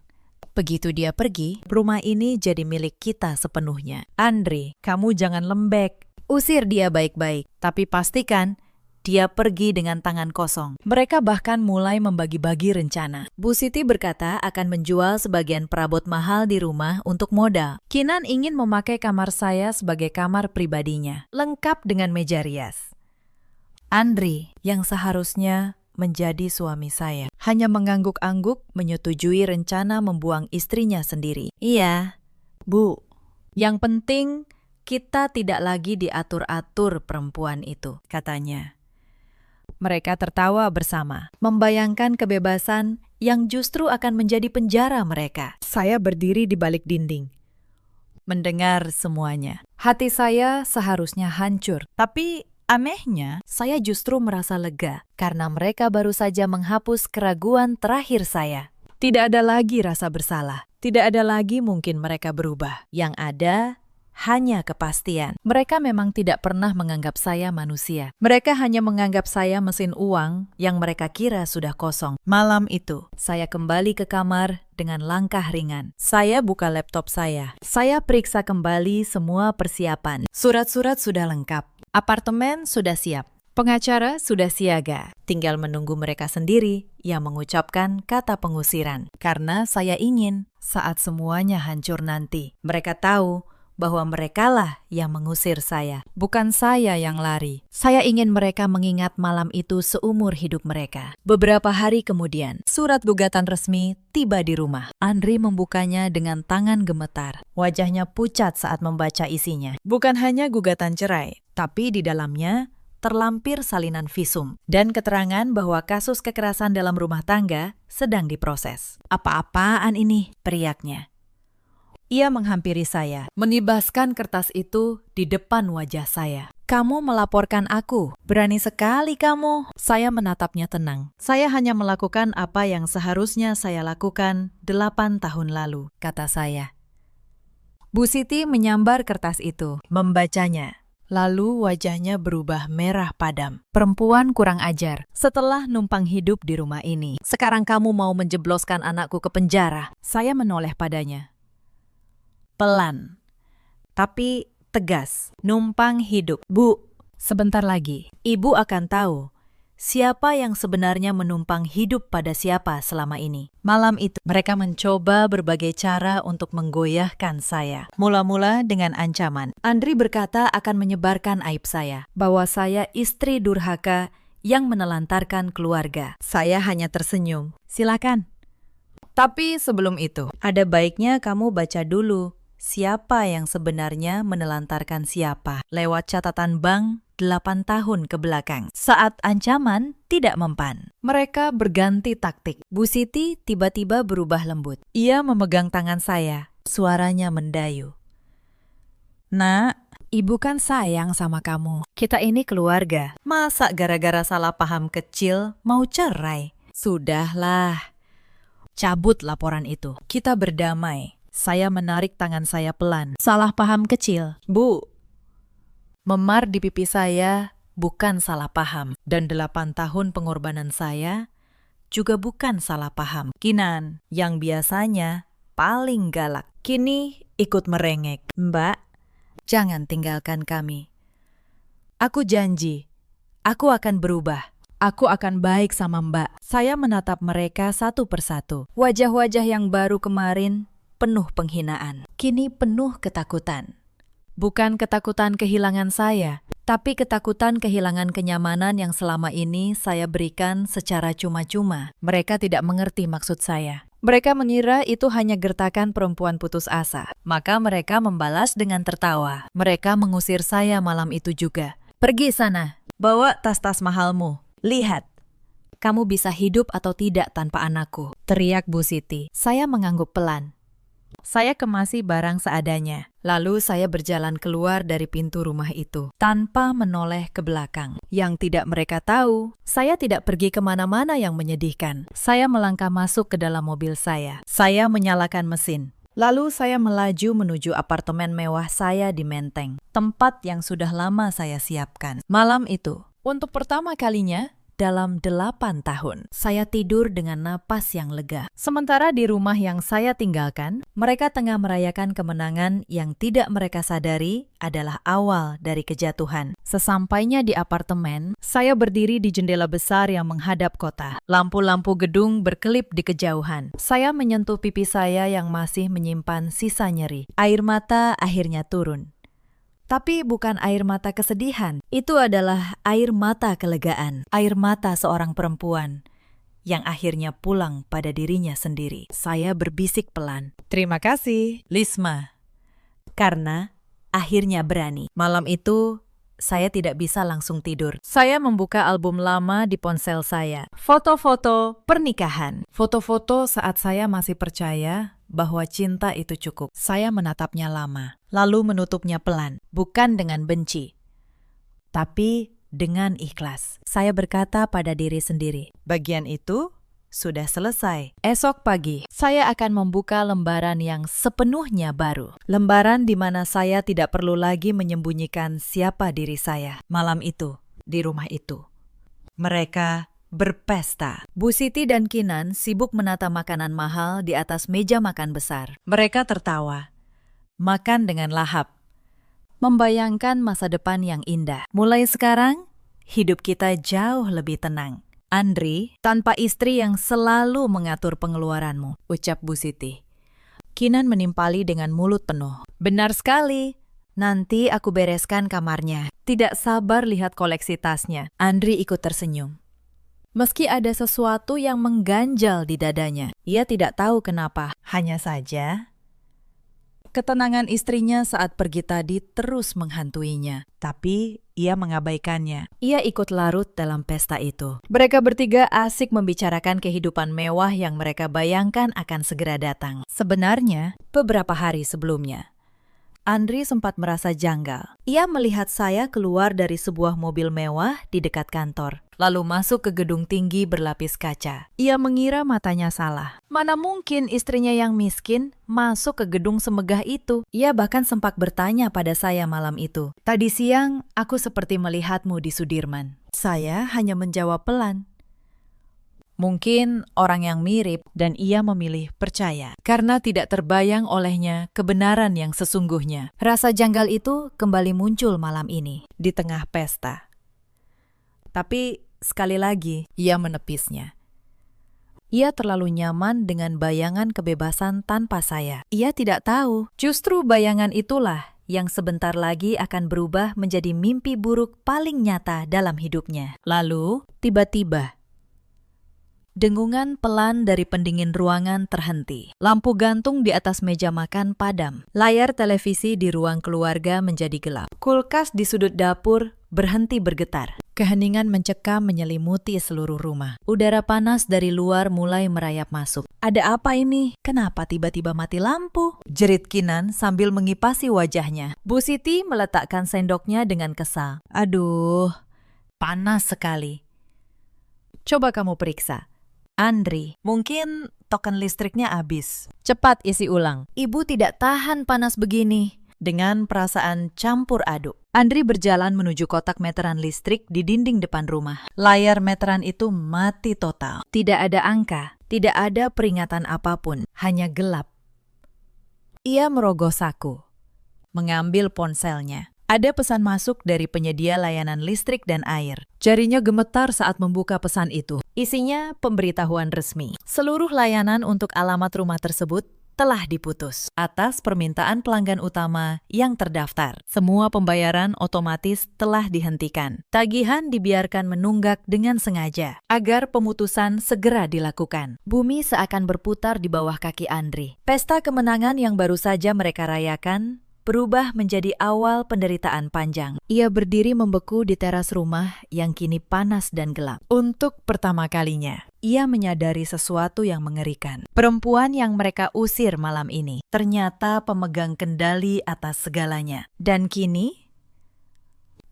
begitu dia pergi, rumah ini jadi milik kita sepenuhnya. Andri, kamu jangan lembek. Usir dia baik-baik, tapi pastikan dia pergi dengan tangan kosong." Mereka bahkan mulai membagi-bagi rencana. Bu Siti berkata akan menjual sebagian perabot mahal di rumah untuk modal. Kinan ingin memakai kamar saya sebagai kamar pribadinya, lengkap dengan meja rias. Andri, yang seharusnya menjadi suami saya, hanya mengangguk-angguk menyetujui rencana membuang istrinya sendiri. "Iya, Bu. Yang penting kita tidak lagi diatur-atur perempuan itu," katanya. Mereka tertawa bersama, membayangkan kebebasan yang justru akan menjadi penjara mereka. Saya berdiri di balik dinding, mendengar semuanya. Hati saya seharusnya hancur, tapi anehnya, saya justru merasa lega karena mereka baru saja menghapus keraguan terakhir saya. Tidak ada lagi rasa bersalah, tidak ada lagi mungkin mereka berubah. Yang ada hanya kepastian. Mereka memang tidak pernah menganggap saya manusia. Mereka hanya menganggap saya mesin uang yang mereka kira sudah kosong. Malam itu, saya kembali ke kamar dengan langkah ringan. Saya buka laptop saya. Saya periksa kembali semua persiapan. Surat-surat sudah lengkap. Apartemen sudah siap. Pengacara sudah siaga. Tinggal menunggu mereka sendiri yang mengucapkan kata pengusiran. Karena saya ingin saat semuanya hancur nanti, mereka tahu bahwa merekalah yang mengusir saya, bukan saya yang lari. Saya ingin mereka mengingat malam itu seumur hidup mereka. Beberapa hari kemudian, surat gugatan resmi tiba di rumah. Andri membukanya dengan tangan gemetar. Wajahnya pucat saat membaca isinya. Bukan hanya gugatan cerai, tapi di dalamnya terlampir salinan visum dan keterangan bahwa kasus kekerasan dalam rumah tangga sedang diproses. Apa-apaan ini? Teriaknya. Ia menghampiri saya, menibaskan kertas itu di depan wajah saya. Kamu melaporkan aku. Berani sekali kamu. Saya menatapnya tenang. Saya hanya melakukan apa yang seharusnya saya lakukan 8 tahun lalu, kata saya. Bu Siti menyambar kertas itu, membacanya. Lalu wajahnya berubah merah padam. Perempuan kurang ajar. Setelah numpang hidup di rumah ini, sekarang kamu mau menjebloskan anakku ke penjara. Saya menoleh padanya. Pelan, tapi tegas. Numpang hidup. Bu, sebentar lagi. Ibu akan tahu siapa yang sebenarnya menumpang hidup pada siapa selama ini. Malam itu, mereka mencoba berbagai cara untuk menggoyahkan saya. Mula-mula dengan ancaman. Andri berkata akan menyebarkan aib saya, bahwa saya istri durhaka yang menelantarkan keluarga. Saya hanya tersenyum. Silakan. Tapi sebelum itu, ada baiknya kamu baca dulu siapa yang sebenarnya menelantarkan siapa lewat catatan bank 8 tahun ke belakang, saat ancaman tidak mempan. Mereka berganti taktik. Bu Siti tiba-tiba berubah lembut. Ia memegang tangan saya, suaranya mendayu. Nak, ibu kan sayang sama kamu. Kita ini keluarga. Masa gara-gara salah paham kecil mau cerai? Sudahlah. Cabut laporan itu. Kita berdamai. Saya menarik tangan saya pelan. Salah paham kecil. Bu, memar di pipi saya bukan salah paham. Dan 8 tahun pengorbanan saya juga bukan salah paham. Kinan, yang biasanya paling galak, kini ikut merengek. Mbak, jangan tinggalkan kami. Aku janji, aku akan berubah. Aku akan baik sama Mbak. Saya menatap mereka satu persatu. Wajah-wajah yang baru kemarin penuh penghinaan, kini penuh ketakutan. Bukan ketakutan kehilangan saya, tapi ketakutan kehilangan kenyamanan yang selama ini saya berikan secara cuma-cuma. Mereka tidak mengerti maksud saya. Mereka mengira itu hanya gertakan perempuan putus asa. Maka mereka membalas dengan tertawa. Mereka mengusir saya malam itu juga. Pergi sana, bawa tas-tas mahalmu. Lihat, kamu bisa hidup atau tidak tanpa anakku, teriak Bu Siti. Saya mengangguk pelan. Saya kemasi barang seadanya. Lalu saya berjalan keluar dari pintu rumah itu, tanpa menoleh ke belakang. Yang tidak mereka tahu, saya tidak pergi kemana-mana yang menyedihkan. Saya melangkah masuk ke dalam mobil saya. Saya menyalakan mesin. Lalu saya melaju menuju apartemen mewah saya di Menteng, tempat yang sudah lama saya siapkan. Malam itu, untuk pertama kalinya, dalam 8 tahun, saya tidur dengan napas yang lega. Sementara di rumah yang saya tinggalkan, mereka tengah merayakan kemenangan yang tidak mereka sadari adalah awal dari kejatuhan. Sesampainya di apartemen, saya berdiri di jendela besar yang menghadap kota. Lampu-lampu gedung berkelip di kejauhan. Saya menyentuh pipi saya yang masih menyimpan sisa nyeri. Air mata akhirnya turun. Tapi bukan air mata kesedihan, itu adalah air mata kelegaan, air mata seorang perempuan yang akhirnya pulang pada dirinya sendiri. Saya berbisik pelan, "Terima kasih, Lisma." Karena akhirnya berani. Malam itu, saya tidak bisa langsung tidur. Saya membuka album lama di ponsel saya. Foto-foto pernikahan. Foto-foto saat saya masih percaya bahwa cinta itu cukup. Saya menatapnya lama, lalu menutupnya pelan, bukan dengan benci, tapi dengan ikhlas. Saya berkata pada diri sendiri, bagian itu sudah selesai. Esok pagi, saya akan membuka lembaran yang sepenuhnya baru. Lembaran di mana saya tidak perlu lagi menyembunyikan siapa diri saya. Malam itu, di rumah itu, mereka berpesta. Bu Siti dan Kinan sibuk menata makanan mahal di atas meja makan besar. Mereka tertawa, makan dengan lahap, membayangkan masa depan yang indah. Mulai sekarang, hidup kita jauh lebih tenang. Andri, tanpa istri yang selalu mengatur pengeluaranmu, ucap Bu Siti. Kinan menimpali dengan mulut penuh. Benar sekali. Nanti aku bereskan kamarnya. Tidak sabar lihat koleksi tasnya. Andri ikut tersenyum. Meski ada sesuatu yang mengganjal di dadanya, ia tidak tahu kenapa. Hanya saja, ketenangan istrinya saat pergi tadi terus menghantuinya. Tapi ia mengabaikannya. Ia ikut larut dalam pesta itu. Mereka bertiga asik membicarakan kehidupan mewah yang mereka bayangkan akan segera datang. Sebenarnya, beberapa hari sebelumnya, Andri sempat merasa janggal. Ia melihat saya keluar dari sebuah mobil mewah di dekat kantor, lalu masuk ke gedung tinggi berlapis kaca. Ia mengira matanya salah. Mana mungkin istrinya yang miskin masuk ke gedung semegah itu? Ia bahkan sempat bertanya pada saya malam itu. Tadi siang, aku seperti melihatmu di Sudirman. Saya hanya menjawab pelan. Mungkin orang yang mirip dan ia memilih percaya karena tidak terbayang olehnya kebenaran yang sesungguhnya. Rasa janggal itu kembali muncul malam ini di tengah pesta. Tapi sekali lagi ia menepisnya. Ia terlalu nyaman dengan bayangan kebebasan tanpa saya. Ia tidak tahu, justru bayangan itulah yang sebentar lagi akan berubah menjadi mimpi buruk paling nyata dalam hidupnya. Lalu, tiba-tiba, dengungan pelan dari pendingin ruangan terhenti. Lampu gantung di atas meja makan padam. Layar televisi di ruang keluarga menjadi gelap. Kulkas di sudut dapur berhenti bergetar. Keheningan mencekam menyelimuti seluruh rumah. Udara panas dari luar mulai merayap masuk. Ada apa ini? Kenapa tiba-tiba mati lampu? Jerit Kinan sambil mengipasi wajahnya. Bu Siti meletakkan sendoknya dengan kesal. Aduh, panas sekali. Coba kamu periksa. Andri, mungkin token listriknya habis. Cepat isi ulang. Ibu tidak tahan panas begini. Dengan perasaan campur aduk, Andri berjalan menuju kotak meteran listrik di dinding depan rumah. Layar meteran itu mati total. Tidak ada angka, tidak ada peringatan apapun, hanya gelap. Ia merogoh saku, mengambil ponselnya. Ada pesan masuk dari penyedia layanan listrik dan air. Jarinya gemetar saat membuka pesan itu. Isinya pemberitahuan resmi. Seluruh layanan untuk alamat rumah tersebut telah diputus atas permintaan pelanggan utama yang terdaftar. Semua pembayaran otomatis telah dihentikan. Tagihan dibiarkan menunggak dengan sengaja agar pemutusan segera dilakukan. Bumi seakan berputar di bawah kaki Andri. Pesta kemenangan yang baru saja mereka rayakan berubah menjadi awal penderitaan panjang. Ia berdiri membeku di teras rumah yang kini panas dan gelap. Untuk pertama kalinya, ia menyadari sesuatu yang mengerikan. Perempuan yang mereka usir malam ini ternyata pemegang kendali atas segalanya. Dan kini,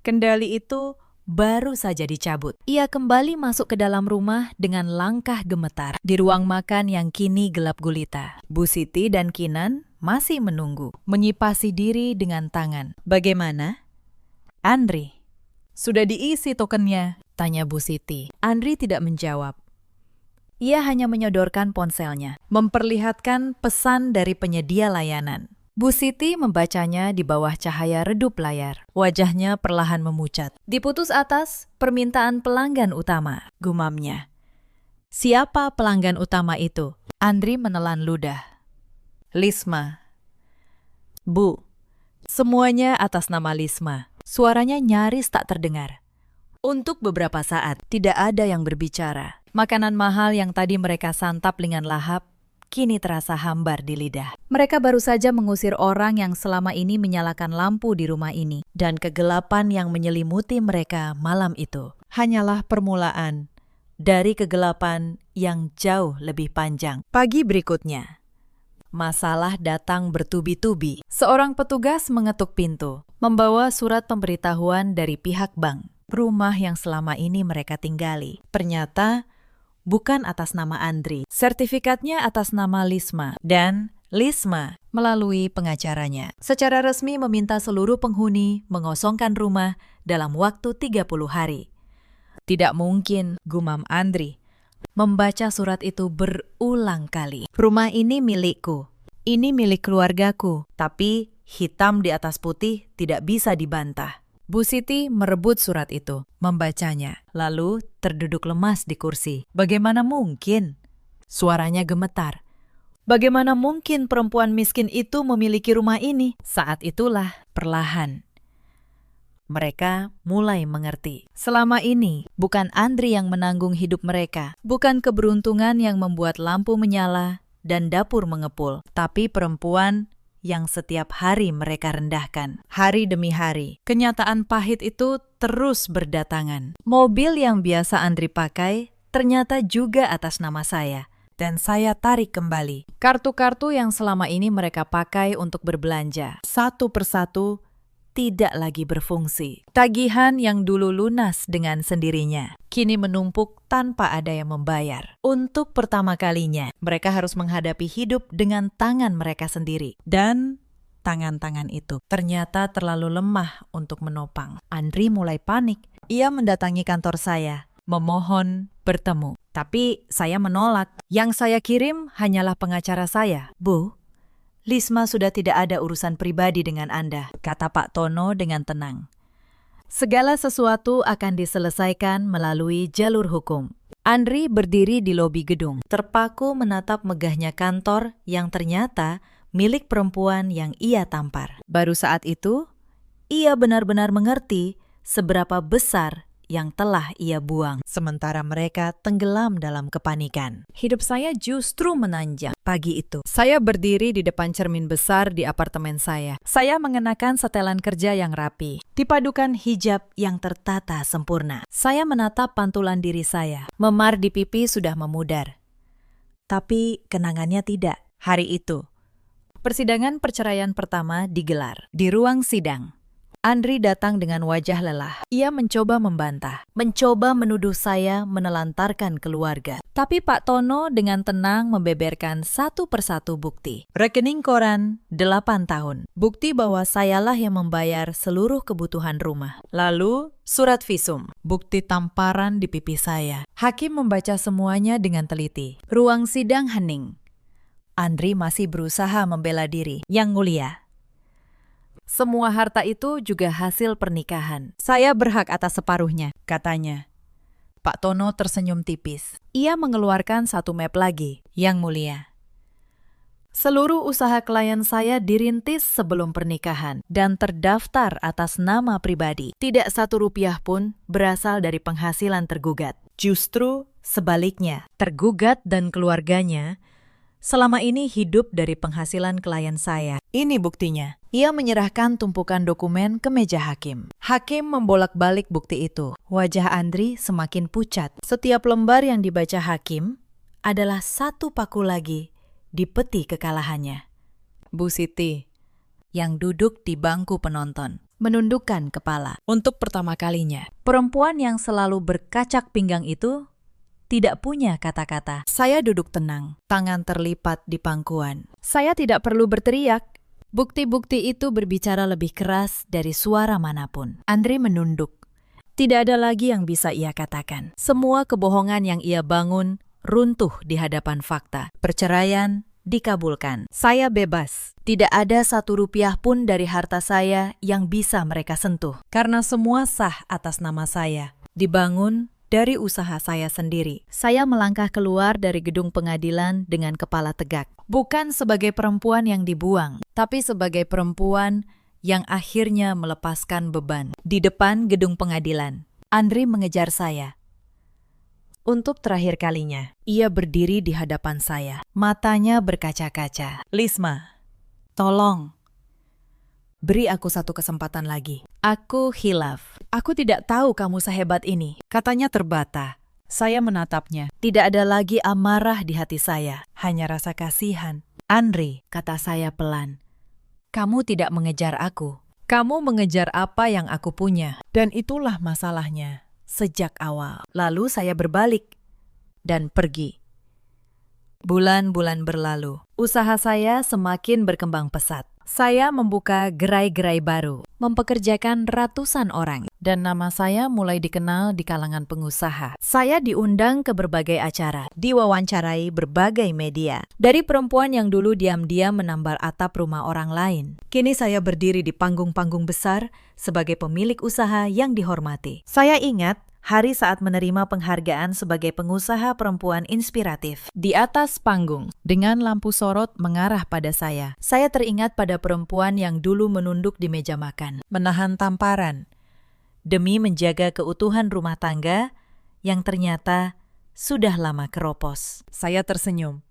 kendali itu baru saja dicabut. Ia kembali masuk ke dalam rumah dengan langkah gemetar. Di ruang makan yang kini gelap gulita, Bu Siti dan Kinan masih menunggu, menyipasi diri dengan tangan. Bagaimana? Andri, sudah diisi tokennya? Tanya Bu Siti. Andri tidak menjawab. Ia hanya menyodorkan ponselnya, memperlihatkan pesan dari penyedia layanan. Bu Siti membacanya di bawah cahaya redup layar. Wajahnya perlahan memucat. Diputus atas permintaan pelanggan utama, gumamnya. Siapa pelanggan utama itu? Andri menelan ludah. Lisma. Bu, semuanya atas nama Lisma. Suaranya nyaris tak terdengar. Untuk beberapa saat, tidak ada yang berbicara. Makanan mahal yang tadi mereka santap dengan lahap, kini terasa hambar di lidah. Mereka baru saja mengusir orang yang selama ini menyalakan lampu di rumah ini. Dan kegelapan yang menyelimuti mereka malam itu hanyalah permulaan dari kegelapan yang jauh lebih panjang. Pagi berikutnya, masalah datang bertubi-tubi. Seorang petugas mengetuk pintu, membawa surat pemberitahuan dari pihak bank. Rumah yang selama ini mereka tinggali ternyata bukan atas nama Andri. Sertifikatnya atas nama Lisma. Dan Lisma melalui pengacaranya secara resmi meminta seluruh penghuni mengosongkan rumah dalam waktu 30 hari. Tidak mungkin, gumam Andri, membaca surat itu berulang kali. Rumah ini milikku, ini milik keluargaku, tapi hitam di atas putih tidak bisa dibantah. Bu Siti merebut surat itu, membacanya, lalu terduduk lemas di kursi. Bagaimana mungkin? Suaranya gemetar. Bagaimana mungkin perempuan miskin itu memiliki rumah ini? Saat itulah perlahan mereka mulai mengerti. Selama ini, bukan Andri yang menanggung hidup mereka. Bukan keberuntungan yang membuat lampu menyala dan dapur mengepul. Tapi perempuan yang setiap hari mereka rendahkan. Hari demi hari. Kenyataan pahit itu terus berdatangan. Mobil yang biasa Andri pakai ternyata juga atas nama saya. Dan saya tarik kembali. Kartu-kartu yang selama ini mereka pakai untuk berbelanja. Satu persatu tidak lagi berfungsi. Tagihan yang dulu lunas dengan sendirinya, kini menumpuk tanpa ada yang membayar. Untuk pertama kalinya, mereka harus menghadapi hidup dengan tangan mereka sendiri. Dan tangan-tangan itu ternyata terlalu lemah untuk menopang. Andri mulai panik. Ia mendatangi kantor saya, memohon bertemu. Tapi saya menolak. Yang saya kirim hanyalah pengacara saya. Bu, Lisma sudah tidak ada urusan pribadi dengan Anda, kata Pak Tono dengan tenang. Segala sesuatu akan diselesaikan melalui jalur hukum. Andri berdiri di lobi gedung, terpaku menatap megahnya kantor yang ternyata milik perempuan yang ia tampar. Baru saat itu, ia benar-benar mengerti seberapa besar yang telah ia buang, sementara mereka tenggelam dalam kepanikan. Hidup saya justru menanjak. Pagi itu, saya berdiri di depan cermin besar di apartemen saya. Saya mengenakan setelan kerja yang rapi, dipadukan hijab yang tertata sempurna. Saya menatap pantulan diri saya. Memar di pipi sudah memudar. Tapi kenangannya tidak. Hari itu, persidangan perceraian pertama digelar di ruang sidang. Andri datang dengan wajah lelah. Ia mencoba membantah, mencoba menuduh saya menelantarkan keluarga. Tapi Pak Tono dengan tenang membeberkan satu persatu bukti. Rekening koran 8 tahun. Bukti bahwa sayalah yang membayar seluruh kebutuhan rumah. Lalu surat visum. Bukti tamparan di pipi saya. Hakim membaca semuanya dengan teliti. Ruang sidang hening. Andri masih berusaha membela diri. Yang mulia, semua harta itu juga hasil pernikahan. Saya berhak atas separuhnya, katanya. Pak Tono tersenyum tipis. Ia mengeluarkan satu map lagi. Yang mulia, seluruh usaha klien saya dirintis sebelum pernikahan dan terdaftar atas nama pribadi. Tidak satu rupiah pun berasal dari penghasilan tergugat. Justru sebaliknya, tergugat dan keluarganya selama ini hidup dari penghasilan klien saya. Ini buktinya. Ia menyerahkan tumpukan dokumen ke meja hakim. Hakim membolak-balik bukti itu. Wajah Andri semakin pucat. Setiap lembar yang dibaca hakim adalah satu paku lagi di peti kekalahannya. Bu Siti, yang duduk di bangku penonton, menundukkan kepala. Untuk pertama kalinya, perempuan yang selalu berkacak pinggang itu tidak punya kata-kata. Saya duduk tenang, tangan terlipat di pangkuan. Saya tidak perlu berteriak. Bukti-bukti itu berbicara lebih keras dari suara manapun. Andri menunduk. Tidak ada lagi yang bisa ia katakan. Semua kebohongan yang ia bangun runtuh di hadapan fakta. Perceraian dikabulkan. Saya bebas. Tidak ada satu rupiah pun dari harta saya yang bisa mereka sentuh. Karena semua sah atas nama saya. Dibangun dari usaha saya sendiri. Saya melangkah keluar dari gedung pengadilan dengan kepala tegak. Bukan sebagai perempuan yang dibuang, tapi sebagai perempuan yang akhirnya melepaskan beban. Di depan gedung pengadilan, Andri mengejar saya. Untuk terakhir kalinya, ia berdiri di hadapan saya. Matanya berkaca-kaca. Lisma, tolong. Beri aku satu kesempatan lagi. Aku hilaf. Aku tidak tahu kamu sehebat ini. Katanya terbata. Saya menatapnya. Tidak ada lagi amarah di hati saya. Hanya rasa kasihan. Andri, kata saya pelan. Kamu tidak mengejar aku. Kamu mengejar apa yang aku punya. Dan itulah masalahnya. Sejak awal. Lalu saya berbalik. Dan pergi. Bulan-bulan berlalu. Usaha saya semakin berkembang pesat. Saya membuka gerai-gerai baru, mempekerjakan ratusan orang, dan nama saya mulai dikenal di kalangan pengusaha. Saya diundang ke berbagai acara, diwawancarai berbagai media. Dari perempuan yang dulu diam-diam menambal atap rumah orang lain, kini saya berdiri di panggung-panggung besar sebagai pemilik usaha yang dihormati. Saya ingat, Hari saat menerima penghargaan sebagai pengusaha perempuan inspiratif. Di atas panggung, dengan lampu sorot mengarah pada saya teringat pada perempuan yang dulu menunduk di meja makan, menahan tamparan, demi menjaga keutuhan rumah tangga yang ternyata sudah lama keropos. Saya tersenyum.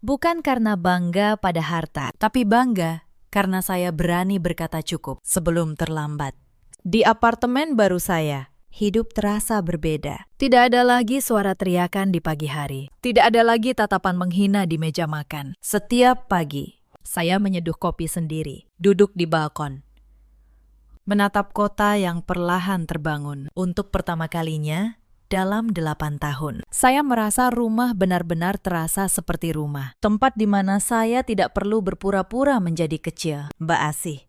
Bukan karena bangga pada harta, tapi bangga karena saya berani berkata cukup sebelum terlambat. Di apartemen baru saya, hidup terasa berbeda. Tidak ada lagi suara teriakan di pagi hari. Tidak ada lagi tatapan menghina di meja makan. Setiap pagi, saya menyeduh kopi sendiri, duduk di balkon, menatap kota yang perlahan terbangun. Untuk pertama kalinya dalam 8 tahun, saya merasa rumah benar-benar terasa seperti rumah. Tempat di mana saya tidak perlu berpura-pura menjadi kecil. Mbak Asih,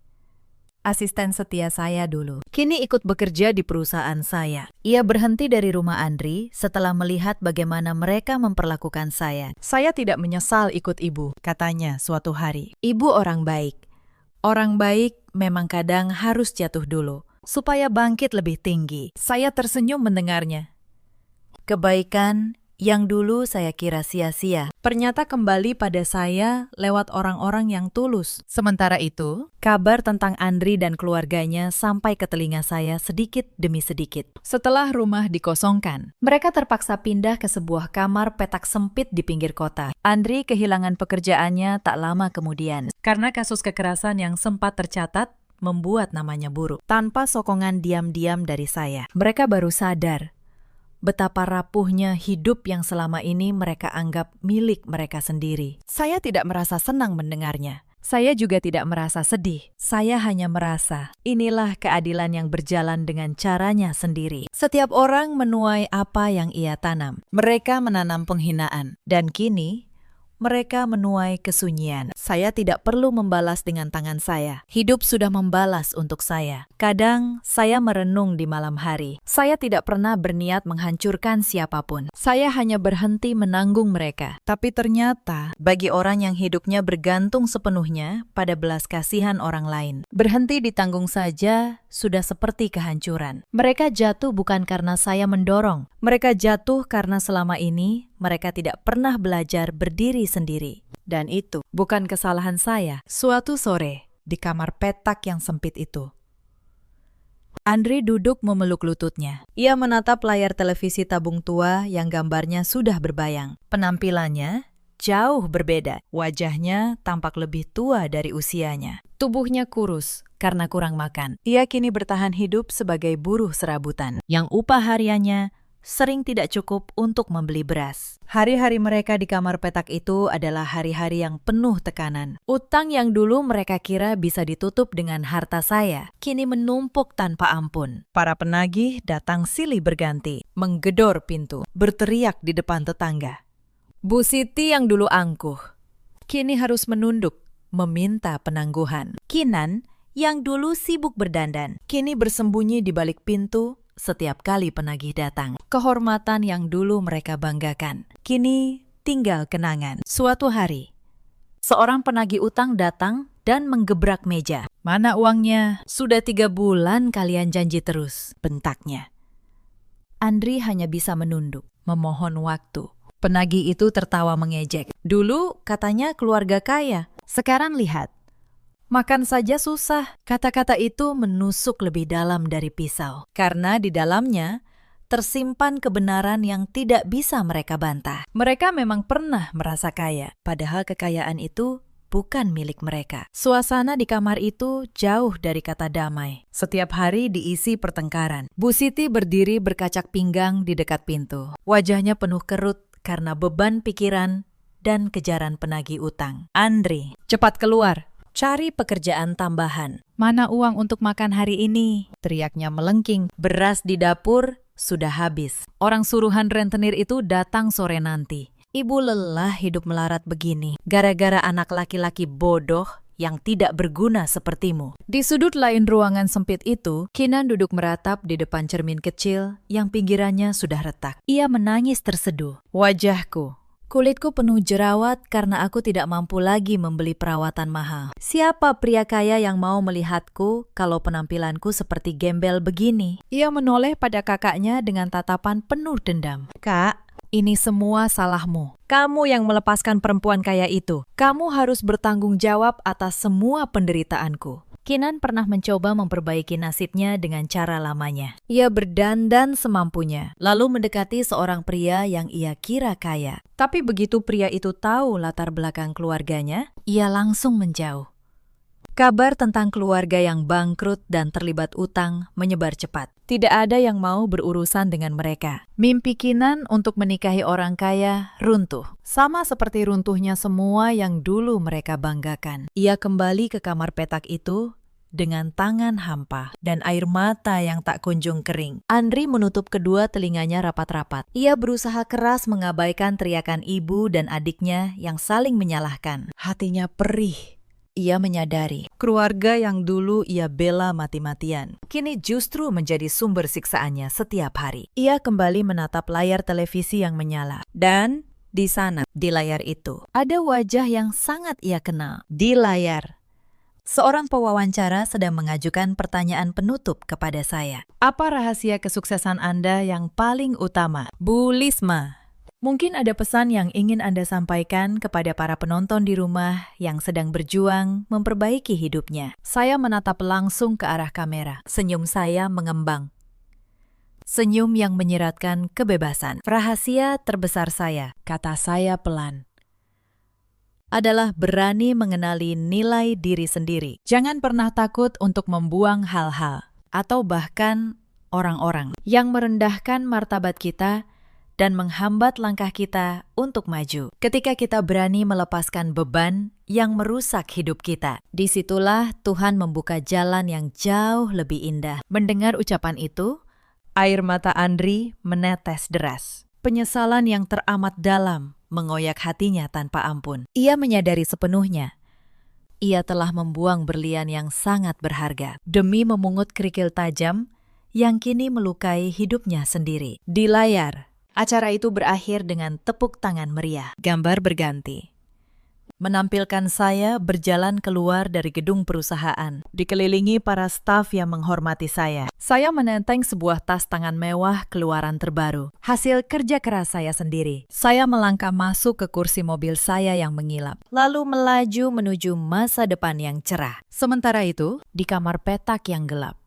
asisten setia saya dulu, kini ikut bekerja di perusahaan saya. Ia berhenti dari rumah Andri setelah melihat bagaimana mereka memperlakukan saya. Saya tidak menyesal ikut ibu, katanya suatu hari. Ibu orang baik. Orang baik memang kadang harus jatuh dulu, supaya bangkit lebih tinggi. Saya tersenyum mendengarnya. Kebaikan yang dulu saya kira sia-sia ternyata kembali pada saya lewat orang-orang yang tulus. Sementara itu, kabar tentang Andri dan keluarganya sampai ke telinga saya sedikit demi sedikit. Setelah rumah dikosongkan, mereka terpaksa pindah ke sebuah kamar petak sempit di pinggir kota. Andri kehilangan pekerjaannya tak lama kemudian karena kasus kekerasan yang sempat tercatat membuat namanya buruk. Tanpa sokongan diam-diam dari saya, mereka baru sadar betapa rapuhnya hidup yang selama ini mereka anggap milik mereka sendiri. Saya tidak merasa senang mendengarnya. Saya juga tidak merasa sedih. Saya hanya merasa inilah keadilan yang berjalan dengan caranya sendiri. Setiap orang menuai apa yang ia tanam. Mereka menanam penghinaan, dan kini mereka menuai kesunyian. Saya tidak perlu membalas dengan tangan saya. Hidup sudah membalas untuk saya. Kadang saya merenung di malam hari. Saya tidak pernah berniat menghancurkan siapapun. Saya hanya berhenti menanggung mereka. Tapi ternyata, bagi orang yang hidupnya bergantung sepenuhnya pada belas kasihan orang lain, berhenti ditanggung saja sudah seperti kehancuran. Mereka jatuh bukan karena saya mendorong. Mereka jatuh karena selama ini mereka tidak pernah belajar berdiri sendiri. Dan itu bukan kesalahan saya. Suatu sore, di kamar petak yang sempit itu, Andri duduk memeluk lututnya. Ia menatap layar televisi tabung tua yang gambarnya sudah berbayang. Penampilannya jauh berbeda. Wajahnya tampak lebih tua dari usianya. Tubuhnya kurus karena kurang makan. Ia kini bertahan hidup sebagai buruh serabutan yang upah hariannya sering tidak cukup untuk membeli beras. Hari-hari mereka di kamar petak itu adalah hari-hari yang penuh tekanan. Utang yang dulu mereka kira bisa ditutup dengan harta saya, kini menumpuk tanpa ampun. Para penagih datang silih berganti, menggedor pintu, berteriak di depan tetangga. Bu Siti yang dulu angkuh, kini harus menunduk, meminta penangguhan. Kinan yang dulu sibuk berdandan, kini bersembunyi di balik pintu setiap kali penagih datang. Kehormatan yang dulu mereka banggakan, kini tinggal kenangan. Suatu hari, seorang penagih utang datang dan menggebrak meja. Mana uangnya? Sudah 3 bulan kalian janji terus, bentaknya. Andri hanya bisa menunduk, memohon waktu. Penagih itu tertawa mengejek. Dulu katanya keluarga kaya, sekarang lihat. Makan saja susah. Kata-kata itu menusuk lebih dalam dari pisau. Karena di dalamnya tersimpan kebenaran yang tidak bisa mereka bantah. Mereka memang pernah merasa kaya, padahal kekayaan itu bukan milik mereka. Suasana di kamar itu jauh dari kata damai. Setiap hari diisi pertengkaran. Bu Siti berdiri berkacak pinggang di dekat pintu. Wajahnya penuh kerut karena beban pikiran dan kejaran penagih utang. Andri, cepat keluar. Cari pekerjaan tambahan. Mana uang untuk makan hari ini? Teriaknya melengking. Beras di dapur sudah habis. Orang suruhan rentenir itu datang sore nanti. Ibu lelah hidup melarat begini. Gara-gara anak laki-laki bodoh yang tidak berguna sepertimu. Di sudut lain ruangan sempit itu, Kinan duduk meratap di depan cermin kecil yang pinggirannya sudah retak. Ia menangis terseduh. Wajahku Kulitku penuh jerawat karena aku tidak mampu lagi membeli perawatan mahal. Siapa pria kaya yang mau melihatku kalau penampilanku seperti gembel begini? Ia menoleh pada kakaknya dengan tatapan penuh dendam. Kak, ini semua salahmu. Kamu yang melepaskan perempuan kaya itu. Kamu harus bertanggung jawab atas semua penderitaanku. Kinan pernah mencoba memperbaiki nasibnya dengan cara lamanya. Ia berdandan semampunya, lalu mendekati seorang pria yang ia kira kaya. Tapi begitu pria itu tahu latar belakang keluarganya, ia langsung menjauh. Kabar tentang keluarga yang bangkrut dan terlibat utang menyebar cepat. Tidak ada yang mau berurusan dengan mereka. Mimpi Kinan untuk menikahi orang kaya runtuh. Sama seperti runtuhnya semua yang dulu mereka banggakan. Ia kembali ke kamar petak itu dengan tangan hampa dan air mata yang tak kunjung kering. Andri menutup kedua telinganya rapat-rapat. Ia berusaha keras mengabaikan teriakan ibu dan adiknya yang saling menyalahkan. Hatinya perih. Ia menyadari, keluarga yang dulu ia bela mati-matian, kini justru menjadi sumber siksaannya setiap hari. Ia kembali menatap layar televisi yang menyala. Dan di sana, di layar itu, ada wajah yang sangat ia kenal. Di layar, seorang pewawancara sedang mengajukan pertanyaan penutup kepada saya. Apa rahasia kesuksesan Anda yang paling utama? Bu Lisma. Mungkin ada pesan yang ingin Anda sampaikan kepada para penonton di rumah yang sedang berjuang memperbaiki hidupnya. Saya menatap langsung ke arah kamera. Senyum saya mengembang. Senyum yang menyiratkan kebebasan. Rahasia terbesar saya, kata saya pelan, adalah berani mengenali nilai diri sendiri. Jangan pernah takut untuk membuang hal-hal atau bahkan orang-orang yang merendahkan martabat kita dan menghambat langkah kita untuk maju. Ketika kita berani melepaskan beban yang merusak hidup kita, disitulah Tuhan membuka jalan yang jauh lebih indah. Mendengar ucapan itu, air mata Andri menetes deras. Penyesalan yang teramat dalam mengoyak hatinya tanpa ampun. Ia menyadari sepenuhnya, ia telah membuang berlian yang sangat berharga demi memungut kerikil tajam yang kini melukai hidupnya sendiri. Di layar, acara itu berakhir dengan tepuk tangan meriah. Gambar berganti. Menampilkan saya berjalan keluar dari gedung perusahaan, dikelilingi para staf yang menghormati saya. Saya menenteng sebuah tas tangan mewah keluaran terbaru, hasil kerja keras saya sendiri. Saya melangkah masuk ke kursi mobil saya yang mengilap, lalu melaju menuju masa depan yang cerah. Sementara itu, di kamar petak yang gelap,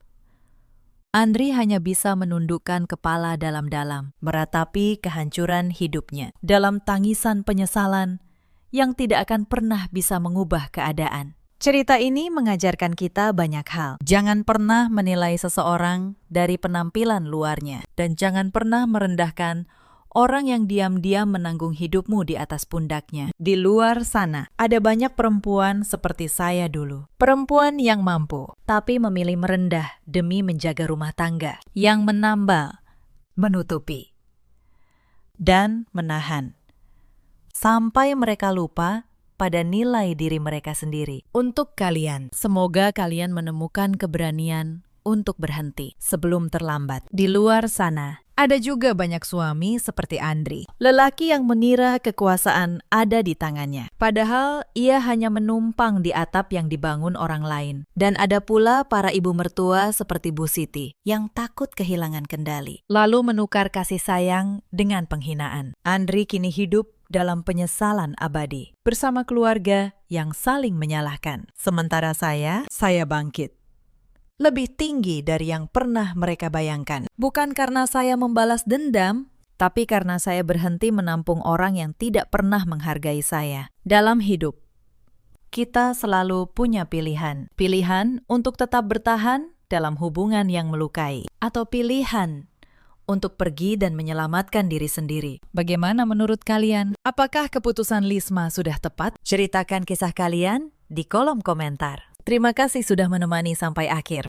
Andri hanya bisa menundukkan kepala dalam-dalam, meratapi kehancuran hidupnya dalam tangisan penyesalan yang tidak akan pernah bisa mengubah keadaan. Cerita ini mengajarkan kita banyak hal. Jangan pernah menilai seseorang dari penampilan luarnya, dan jangan pernah merendahkan orang yang diam-diam menanggung hidupmu di atas pundaknya. Di luar sana, ada banyak perempuan seperti saya dulu. Perempuan yang mampu, tapi memilih merendah demi menjaga rumah tangga. Yang menambal, menutupi, dan menahan. Sampai mereka lupa pada nilai diri mereka sendiri. Untuk kalian, semoga kalian menemukan keberanian untuk berhenti sebelum terlambat. Di luar sana, ada juga banyak suami seperti Andri, lelaki yang mengira kekuasaan ada di tangannya, padahal ia hanya menumpang di atap yang dibangun orang lain. Dan ada pula para ibu mertua seperti Bu Siti yang takut kehilangan kendali, lalu menukar kasih sayang dengan penghinaan. Andri kini hidup dalam penyesalan abadi, bersama keluarga yang saling menyalahkan. Sementara saya bangkit lebih tinggi dari yang pernah mereka bayangkan. Bukan karena saya membalas dendam, tapi karena saya berhenti menampung orang yang tidak pernah menghargai saya. Dalam hidup, kita selalu punya pilihan. Pilihan untuk tetap bertahan dalam hubungan yang melukai, atau pilihan untuk pergi dan menyelamatkan diri sendiri. Bagaimana menurut kalian? Apakah keputusan Lisma sudah tepat? Ceritakan kisah kalian di kolom komentar. Terima kasih sudah menemani sampai akhir.